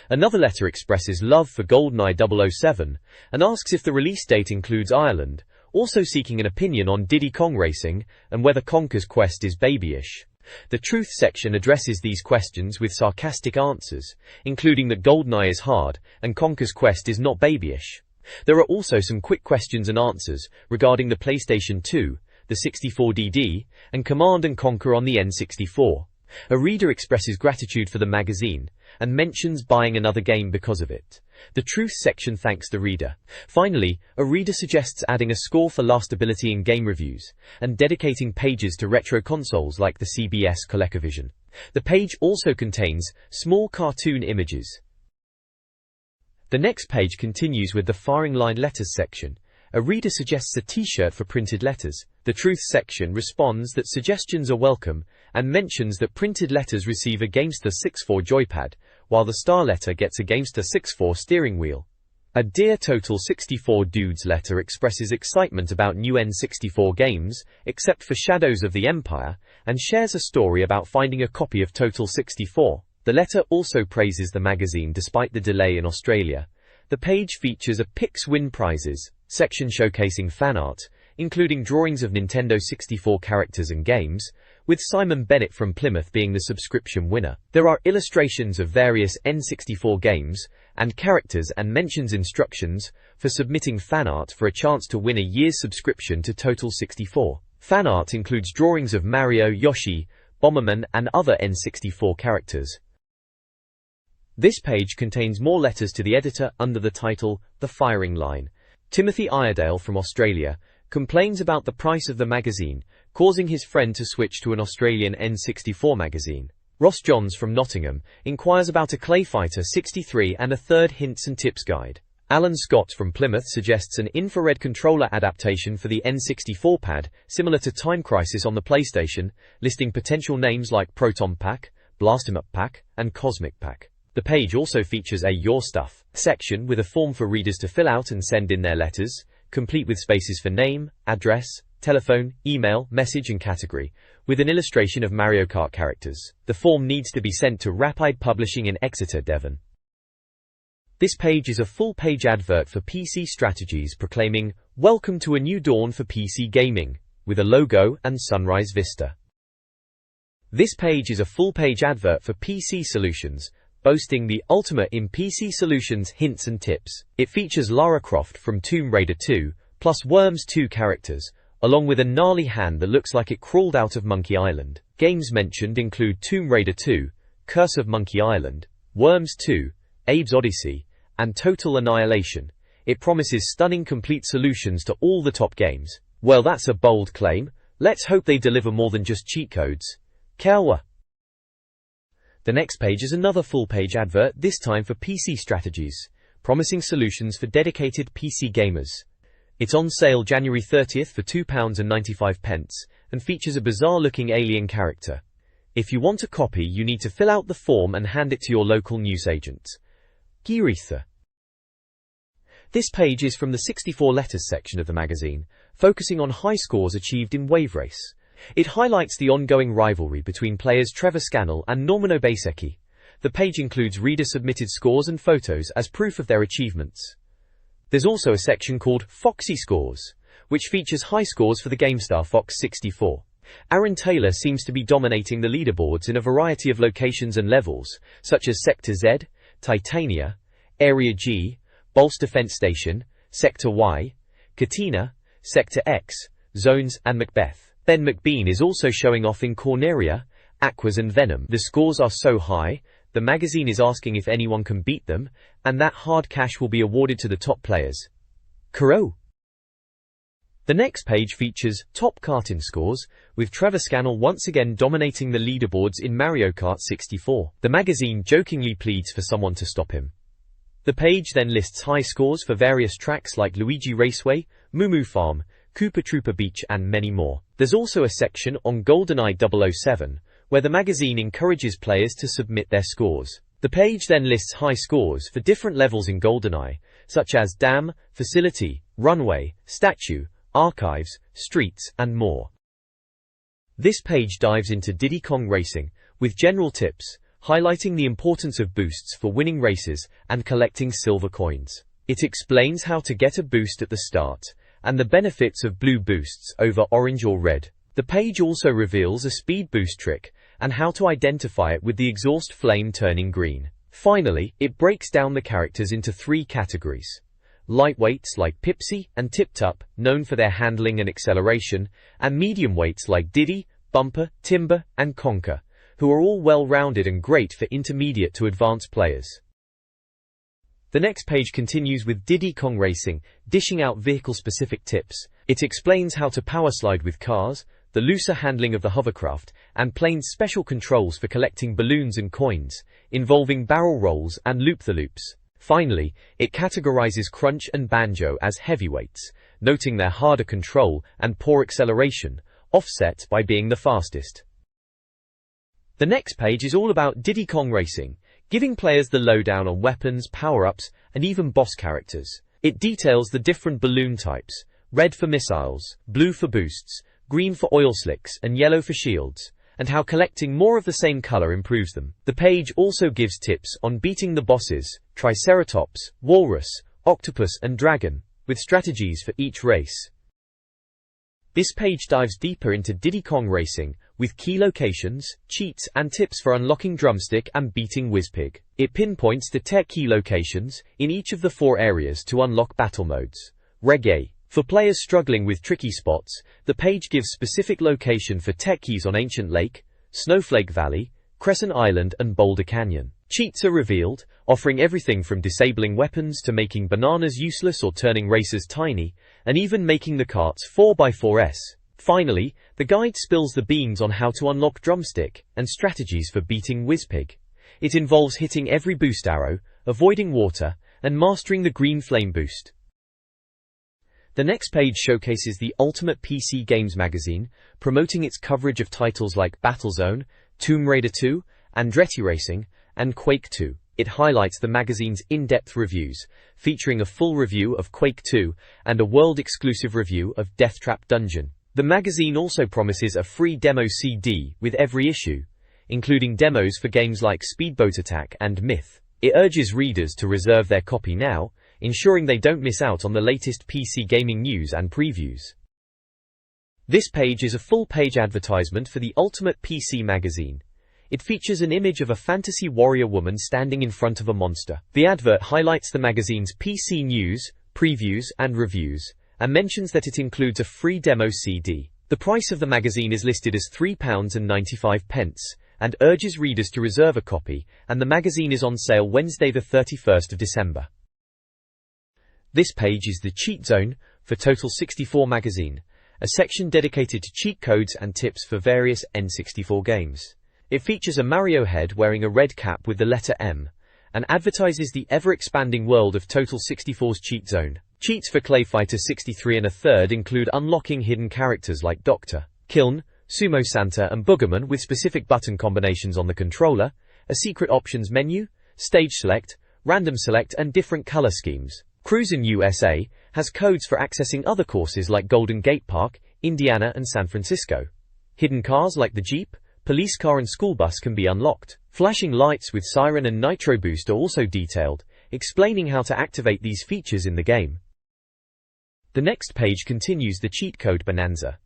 Speaker 1: Another letter expresses love for GoldenEye 007 and asks if the release date includes Ireland, also seeking an opinion on Diddy Kong Racing and whether Conker's Quest is babyish. The truth section addresses these questions with sarcastic answers, including that GoldenEye is hard and Conker's Quest is not babyish. There are also some quick questions and answers regarding the PlayStation 2, the 64DD, and Command & Conquer on the N64. A reader expresses gratitude for the magazine and mentions buying another game because of it. The truth section thanks the reader. Finally, a reader suggests adding a score for lastability in game reviews and dedicating pages to retro consoles like the CBS ColecoVision. The page also contains small cartoon images. The next page continues with the firing line letters section. A reader suggests a t-shirt for printed letters. The truth section responds that suggestions are welcome and mentions that printed letters receive a Gamester 6.4 joypad, while the star letter gets a Gamester 6.4 steering wheel. A Dear Total 64 Dudes letter expresses excitement about new N64 games, except for Shadows of the Empire, and shares a story about finding a copy of Total 64. The letter also praises the magazine despite the delay in Australia. The page features a Pix Win Prizes section showcasing fan art, including drawings of Nintendo 64 characters and games, with Simon Bennett from Plymouth being the subscription winner. There are illustrations of various N64 games and characters and mentions instructions for submitting fan art for a chance to win a year's subscription to Total 64. Fan art includes drawings of Mario, Yoshi, Bomberman, and other N64 characters. This page contains more letters to the editor under the title, The Firing Line. Timothy Iredale from Australia complains about the price of the magazine, causing his friend to switch to an Australian N64 magazine. Ross Johns from Nottingham inquires about a Clay Fighter 63 and a third hints and tips guide. Alan Scott from Plymouth suggests an infrared controller adaptation for the N64 pad, similar to Time Crisis on the PlayStation, listing potential names like Proton Pack, Blast 'em Up Pack, and Cosmic Pack. The page also features a Your Stuff section with a form for readers to fill out and send in their letters, complete with spaces for name, address, telephone, email, message and category, with an illustration of Mario Kart characters. The form needs to be sent to Rapide Publishing in Exeter, Devon. This page is a full-page advert for PC Strategies proclaiming, "Welcome to a new dawn for PC gaming," with a logo and sunrise vista. This page is a full-page advert for PC Solutions, boasting the ultimate in PC Solutions hints and tips. It features Lara Croft from Tomb Raider 2, plus Worms 2 characters, along with a gnarly hand that looks like it crawled out of Monkey Island. Games mentioned include Tomb Raider 2, Curse of Monkey Island, Worms 2, Abe's Odyssey, and Total Annihilation. It promises stunning complete solutions to all the top games. Well, that's a bold claim. Let's hope they deliver more than just cheat codes. Kawa. The next page is another full-page advert, this time for PC Strategies, promising solutions for dedicated PC gamers. It's on sale January 30th for £2.95 and features a bizarre-looking alien character. If you want a copy, you need to fill out the form and hand it to your local newsagent. Giritha. This page is from the 64 letters section of the magazine, focusing on high scores achieved in Wave Race. It highlights the ongoing rivalry between players Trevor Scannell and Norman Obaseki. The page includes reader-submitted scores and photos as proof of their achievements. There's also a section called Foxy Scores, which features high scores for the GameStar Fox 64. Aaron Taylor seems to be dominating the leaderboards in a variety of locations and levels, such as Sector Z, Titania, Area G, Bolst Defense Station, Sector Y, Katina, Sector X, Zones, and Macbeth. Ben McBean is also showing off in Corneria, Aquas and Venom. The scores are so high, the magazine is asking if anyone can beat them, and that hard cash will be awarded to the top players. Kuro. The next page features top karting scores, with Trevor Scannell once again dominating the leaderboards in Mario Kart 64. The magazine jokingly pleads for someone to stop him. The page then lists high scores for various tracks like Luigi Raceway, Moo Moo Farm, Koopa Troopa Beach and many more. There's also a section on GoldenEye 007, where the magazine encourages players to submit their scores. The page then lists high scores for different levels in GoldenEye, such as Dam, Facility, Runway, Statue, Archives, Streets, and more. This page dives into Diddy Kong Racing, with general tips, highlighting the importance of boosts for winning races and collecting silver coins. It explains how to get a boost at the start, and the benefits of blue boosts over orange or red. The page also reveals a speed boost trick and how to identify it with the exhaust flame turning green. Finally, it breaks down the characters into 3 categories. Lightweights like Pipsy and Tip-Tup, known for their handling and acceleration, and medium weights like Diddy, Bumper, Timber, and Conker, who are all well-rounded and great for intermediate to advanced players. The next page continues with Diddy Kong Racing, dishing out vehicle-specific tips. It explains how to powerslide with cars, the looser handling of the hovercraft, and planes' special controls for collecting balloons and coins, involving barrel rolls and loop-the-loops. Finally, it categorizes Crunch and Banjo as heavyweights, noting their harder control and poor acceleration, offset by being the fastest. The next page is all about Diddy Kong Racing, giving players the lowdown on weapons, power-ups, and even boss characters. It details the different balloon types: red for missiles, blue for boosts, green for oil slicks, and yellow for shields, and how collecting more of the same color improves them. The page also gives tips on beating the bosses: Triceratops, Walrus, Octopus, and Dragon, with strategies for each race. This page dives deeper into Diddy Kong Racing, with key locations, cheats, and tips for unlocking Drumstick and beating Wizpig. It pinpoints the tech key locations in each of the 4 areas to unlock battle modes. Reggae. For players struggling with tricky spots, the page gives specific location for tech keys on Ancient Lake, Snowflake Valley, Crescent Island, and Boulder Canyon. Cheats are revealed, offering everything from disabling weapons to making bananas useless or turning racers tiny, and even making the carts 4x4s. Finally, the guide spills the beans on how to unlock Drumstick and strategies for beating Wizpig. It involves hitting every boost arrow, avoiding water, and mastering the green flame boost. The next page showcases the Ultimate PC Games magazine, promoting its coverage of titles like Battlezone, Tomb Raider 2, Andretti Racing, and Quake 2. It highlights the magazine's in-depth reviews, featuring a full review of Quake 2 and a world-exclusive review of Death Trap Dungeon. The magazine also promises a free demo CD with every issue, including demos for games like Speedboat Attack and Myth. It urges readers to reserve their copy now, ensuring they don't miss out on the latest PC gaming news and previews. This page is a full-page advertisement for the Ultimate PC magazine. It features an image of a fantasy warrior woman standing in front of a monster. The advert highlights the magazine's PC news, previews, and reviews, and mentions that it includes a free demo CD. The price of the magazine is listed as £3.95, and urges readers to reserve a copy, and the magazine is on sale Wednesday the 31st of December. This page is the Cheat Zone for Total 64 magazine, a section dedicated to cheat codes and tips for various N64 games. It features a Mario head wearing a red cap with the letter M, and advertises the ever-expanding world of Total 64's Cheat Zone. Cheats for Clay Fighter 63 1/3 include unlocking hidden characters like Dr. Kiln, Sumo Santa, and Boogerman with specific button combinations on the controller, a secret options menu, stage select, random select, and different color schemes. Cruisin' USA has codes for accessing other courses like Golden Gate Park, Indiana, and San Francisco. Hidden cars like the Jeep, police car, and school bus can be unlocked. Flashing lights with siren and nitro boost are also detailed, explaining how to activate these features in the game. The next page continues the cheat code bonanza.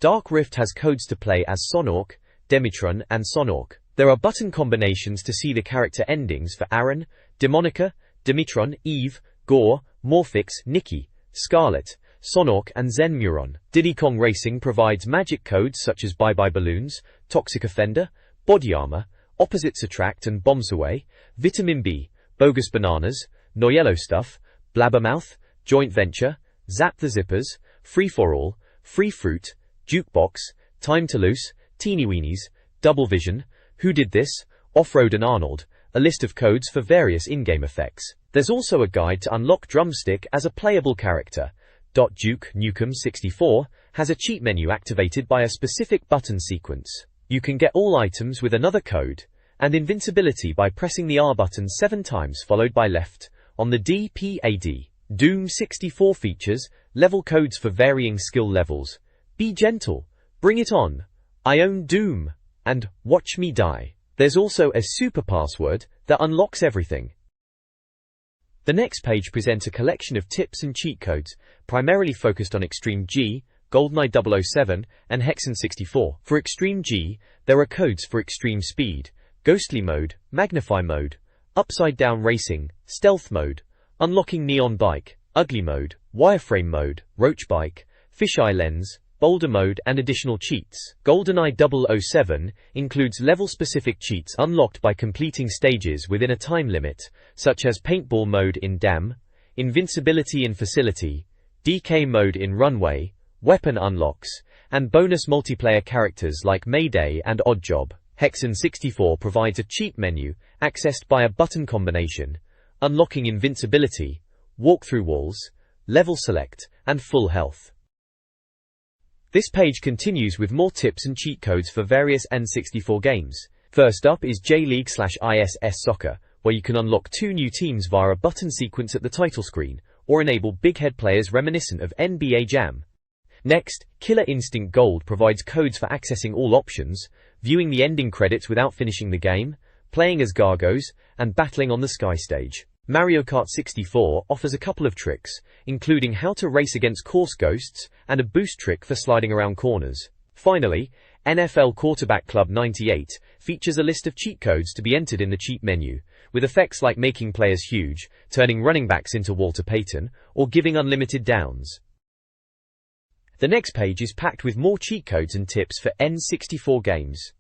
Speaker 1: Dark Rift has codes to play as Sonork, Demitron, and Sonork. There are button combinations to see the character endings for Aaron, Demonica, Dimitron, Eve, Gore, Morphix, Nikki, Scarlet, Sonork, and Zenmuron. Diddy Kong Racing provides magic codes such as Bye Bye Balloons, Toxic Offender, Body Armor, Opposites Attract and Bombs Away, Vitamin B, Bogus Bananas, No Yellow Stuff, Blabbermouth, Joint Venture, Zap the Zippers, Free For All, Free Fruit, Jukebox, Time to Loose, Teeny Weenies, Double Vision, Who Did This, Off-Road, and Arnold, a list of codes for various in-game effects. There's also a guide to unlock Drumstick as a playable character. Duke Nukem 64 has a cheat menu activated by a specific button sequence. You can get all items with another code, and invincibility by pressing the R button 7 times followed by left on the D-Pad. Doom 64 features level codes for varying skill levels. Be gentle, bring it on, I own Doom, and watch me die. There's also a super password that unlocks everything. The next page presents a collection of tips and cheat codes, primarily focused on Extreme G, GoldenEye 007, and Hexen 64. For Extreme G, there are codes for Extreme Speed, Ghostly Mode, Magnify Mode, Upside Down Racing, Stealth Mode, Unlocking Neon Bike, Ugly Mode, Wireframe Mode, Roach Bike, Fisheye Lens, Boulder Mode, and additional cheats. GoldenEye 007 includes level-specific cheats unlocked by completing stages within a time limit, such as Paintball Mode in Dam, Invincibility in Facility, DK Mode in Runway, Weapon Unlocks, and bonus multiplayer characters like Mayday and Oddjob. Hexen 64 provides a cheat menu, accessed by a button combination, unlocking invincibility, walk-through walls, level select, and full health. This page continues with more tips and cheat codes for various N64 games. First up is J-League/ISS Soccer, where you can unlock 2 new teams via a button sequence at the title screen, or enable big head players reminiscent of NBA Jam. Next, Killer Instinct Gold provides codes for accessing all options, viewing the ending credits without finishing the game, playing as Gargos, and battling on the Sky Stage. Mario Kart 64 offers a couple of tricks, including how to race against course ghosts, and a boost trick for sliding around corners. Finally, NFL Quarterback Club 98 features a list of cheat codes to be entered in the cheat menu, with effects like making players huge, turning running backs into Walter Payton, or giving unlimited downs. The next page is packed with more cheat codes and tips for N64 games.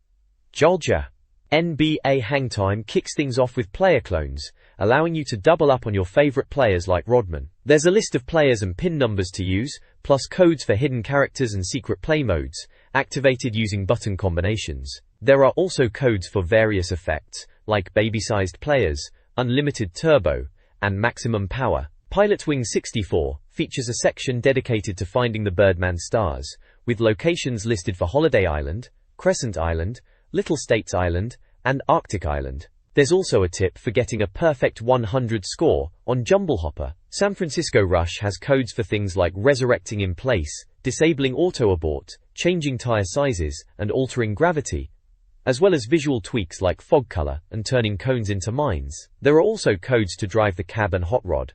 Speaker 1: Jolja. NBA Hangtime kicks things off with player clones, allowing you to double up on your favorite players like Rodman. There's a list of players and pin numbers to use, plus codes for hidden characters and secret play modes, activated using button combinations. There are also codes for various effects, like baby-sized players, unlimited turbo, and maximum power. Pilotwing 64 features a section dedicated to finding the Birdman stars, with locations listed for Holiday Island, Crescent Island, Little States Island, and Arctic Island. There's also a tip for getting a perfect 100 score on Jumble Hopper. San Francisco Rush has codes for things like resurrecting in place, disabling auto abort, changing tire sizes, and altering gravity, as well as visual tweaks like fog color and turning cones into mines. There are also codes to drive the cab and hot rod.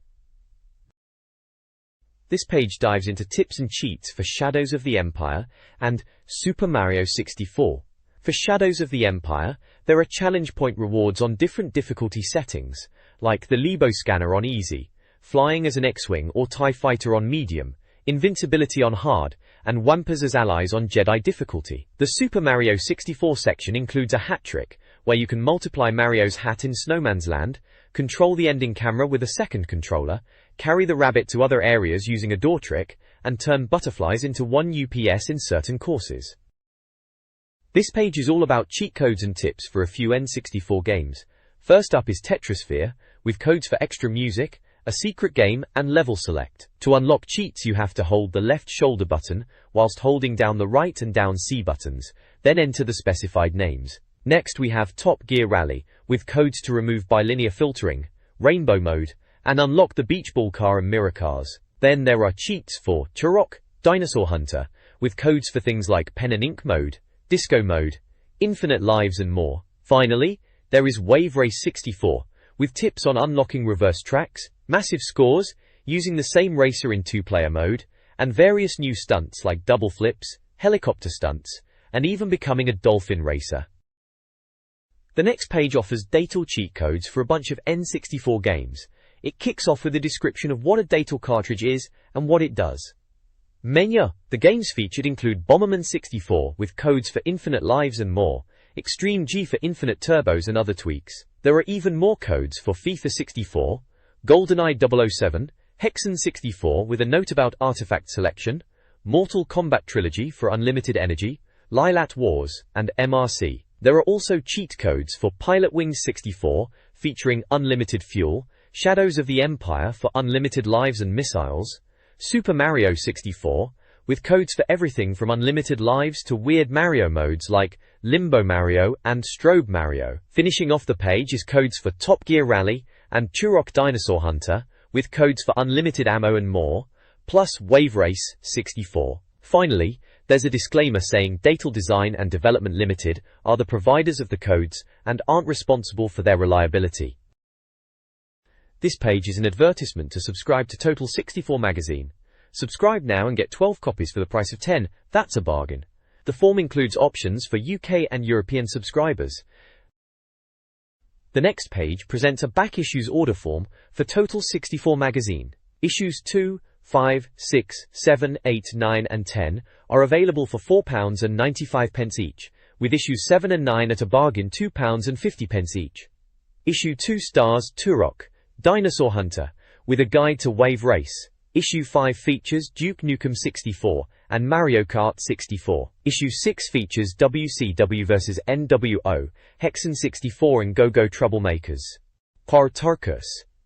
Speaker 1: This page dives into tips and cheats for Shadows of the Empire and Super Mario 64. For Shadows of the Empire, there are challenge point rewards on different difficulty settings, like the Lebo Scanner on Easy, flying as an X-Wing or TIE Fighter on Medium, Invincibility on Hard, and Wampas as allies on Jedi difficulty. The Super Mario 64 section includes a hat trick, where you can multiply Mario's hat in Snowman's Land, control the ending camera with a second controller, carry the rabbit to other areas using a door trick, and turn butterflies into 1 UPS in certain courses. This page is all about cheat codes and tips for a few N64 games. First up is Tetrasphere, with codes for extra music, a secret game, and level select. To unlock cheats you have to hold the left shoulder button, whilst holding down the right and down C buttons, then enter the specified names. Next we have Top Gear Rally, with codes to remove bilinear filtering, Rainbow Mode, and unlock the Beach Ball car and mirror cars. Then there are cheats for Turok, Dinosaur Hunter, with codes for things like Pen and Ink Mode, Disco Mode, Infinite Lives and more. Finally, there is Wave Race 64, with tips on unlocking reverse tracks, massive scores, using the same racer in 2-player mode, and various new stunts like double flips, helicopter stunts, and even becoming a dolphin racer. The next page offers Datal cheat codes for a bunch of N64 games. It kicks off with a description of what a Datal cartridge is and what it does. Menu. The games featured include Bomberman 64 with codes for infinite lives and more, Extreme G for infinite turbos and other tweaks. There are even more codes for FIFA 64, GoldenEye 007, Hexen 64 with a note about artifact selection, Mortal Kombat Trilogy for unlimited energy, Lylat Wars, and MRC. There are also cheat codes for Pilotwing 64 featuring unlimited fuel, Shadows of the Empire for unlimited lives and missiles, Super Mario 64, with codes for everything from unlimited lives to weird Mario modes like Limbo Mario and Strobe Mario. Finishing off the page is codes for Top Gear Rally and Turok Dinosaur Hunter, with codes for unlimited ammo and more, plus Wave Race 64. Finally, there's a disclaimer saying Datal Design and Development Limited are the providers of the codes and aren't responsible for their reliability. This page is an advertisement to subscribe to Total 64 magazine. Subscribe now and get 12 copies for the price of 10. That's a bargain. The form includes options for UK and European subscribers. The next page presents a back issues order form for Total 64 magazine. Issues 2, 5, 6, 7, 8, 9 and 10 are available for £4.95 each, with issues 7 and 9 at a bargain £2.50 each. Issue 2 stars Turok, Dinosaur Hunter, with a guide to Wave Race. Issue 5 features Duke Nukem 64 and Mario Kart 64. Issue 6 features WCW vs NWO, Hexen 64 and Go-Go Troublemakers. Kart.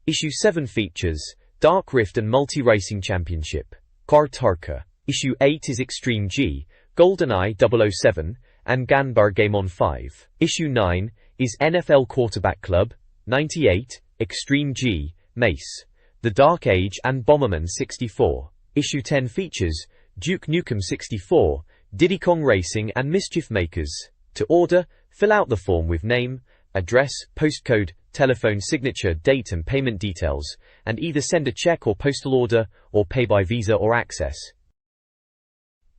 Speaker 1: Issue 7 features Dark Rift and Multi-Racing Championship. Kart. Issue 8 is Extreme G, GoldenEye 007, and Ganbar Game On 5. Issue 9 is NFL Quarterback Club, 98, Extreme G, Mace, The Dark Age and Bomberman 64. Issue 10 features Duke Nukem 64, Diddy Kong Racing and Mischief Makers. To order, fill out the form with name, address, postcode, telephone signature, date and payment details, and either send a check or postal order, or pay by Visa or Access.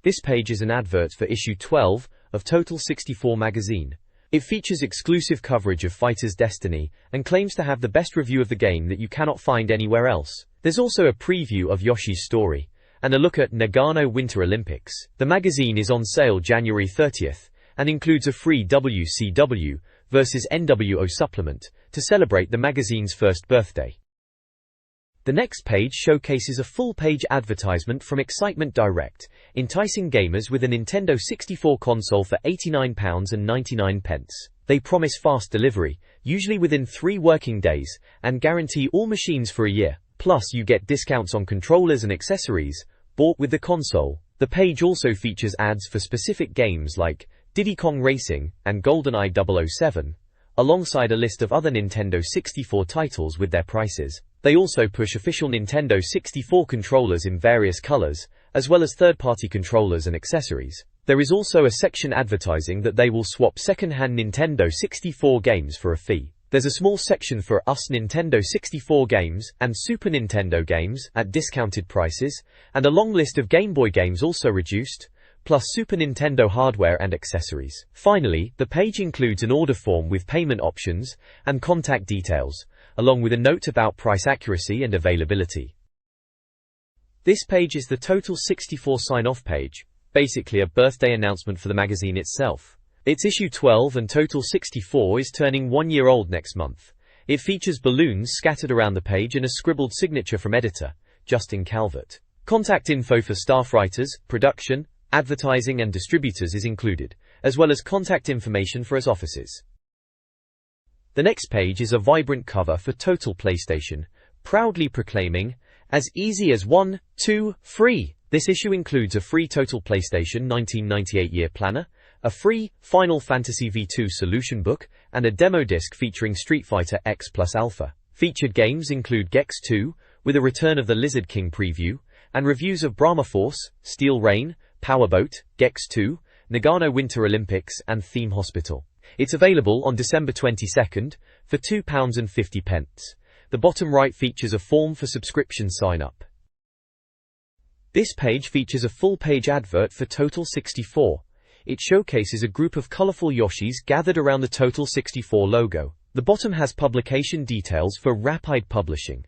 Speaker 1: This page is an advert for issue 12 of Total 64 magazine. It features exclusive coverage of Fighter's Destiny and claims to have the best review of the game that you cannot find anywhere else. There's also a preview of Yoshi's story and a look at Nagano Winter Olympics. The magazine is on sale January 30th and includes a free WCW vs NWO supplement to celebrate the magazine's first birthday. The next page showcases a full-page advertisement from Excitement Direct, enticing gamers with a Nintendo 64 console for £89.99. They promise fast delivery, usually within 3 working days, and guarantee all machines for a year. Plus, you get discounts on controllers and accessories bought with the console. The page also features ads for specific games like Diddy Kong Racing and GoldenEye 007, alongside a list of other Nintendo 64 titles with their prices. They also push official Nintendo 64 controllers in various colors, as well as third-party controllers and accessories. There is also a section advertising that they will swap second-hand Nintendo 64 games for a fee. There's a small section for US Nintendo 64 games and Super Nintendo games at discounted prices, and a long list of Game Boy games also reduced, plus Super Nintendo hardware and accessories. Finally, the page includes an order form with payment options and contact details, along with a note about price accuracy and availability. This page is the Total 64 sign-off page, basically a birthday announcement for the magazine itself. It's issue 12 and Total 64 is turning 1 year old next month. It features balloons scattered around the page and a scribbled signature from editor, Justin Calvert. Contact info for staff writers, production, advertising and distributors is included, as well as contact information for his offices. The next page is a vibrant cover for Total PlayStation, proudly proclaiming, as easy as 1, 2, free. This issue includes a free Total PlayStation 1998 year planner, a free Final Fantasy V2 solution book, and a demo disc featuring Street Fighter X Plus Alpha. Featured games include Gex 2, with a Return of the Lizard King preview, and reviews of Brahma Force, Steel Rain, Powerboat, Gex 2, Nagano Winter Olympics and Theme Hospital. It's available on December 22nd for £2.50. The bottom right features a form for subscription sign-up. This page features a full-page advert for Total 64. It showcases a group of colorful Yoshis gathered around the Total 64 logo. The bottom has publication details for Rapide Publishing.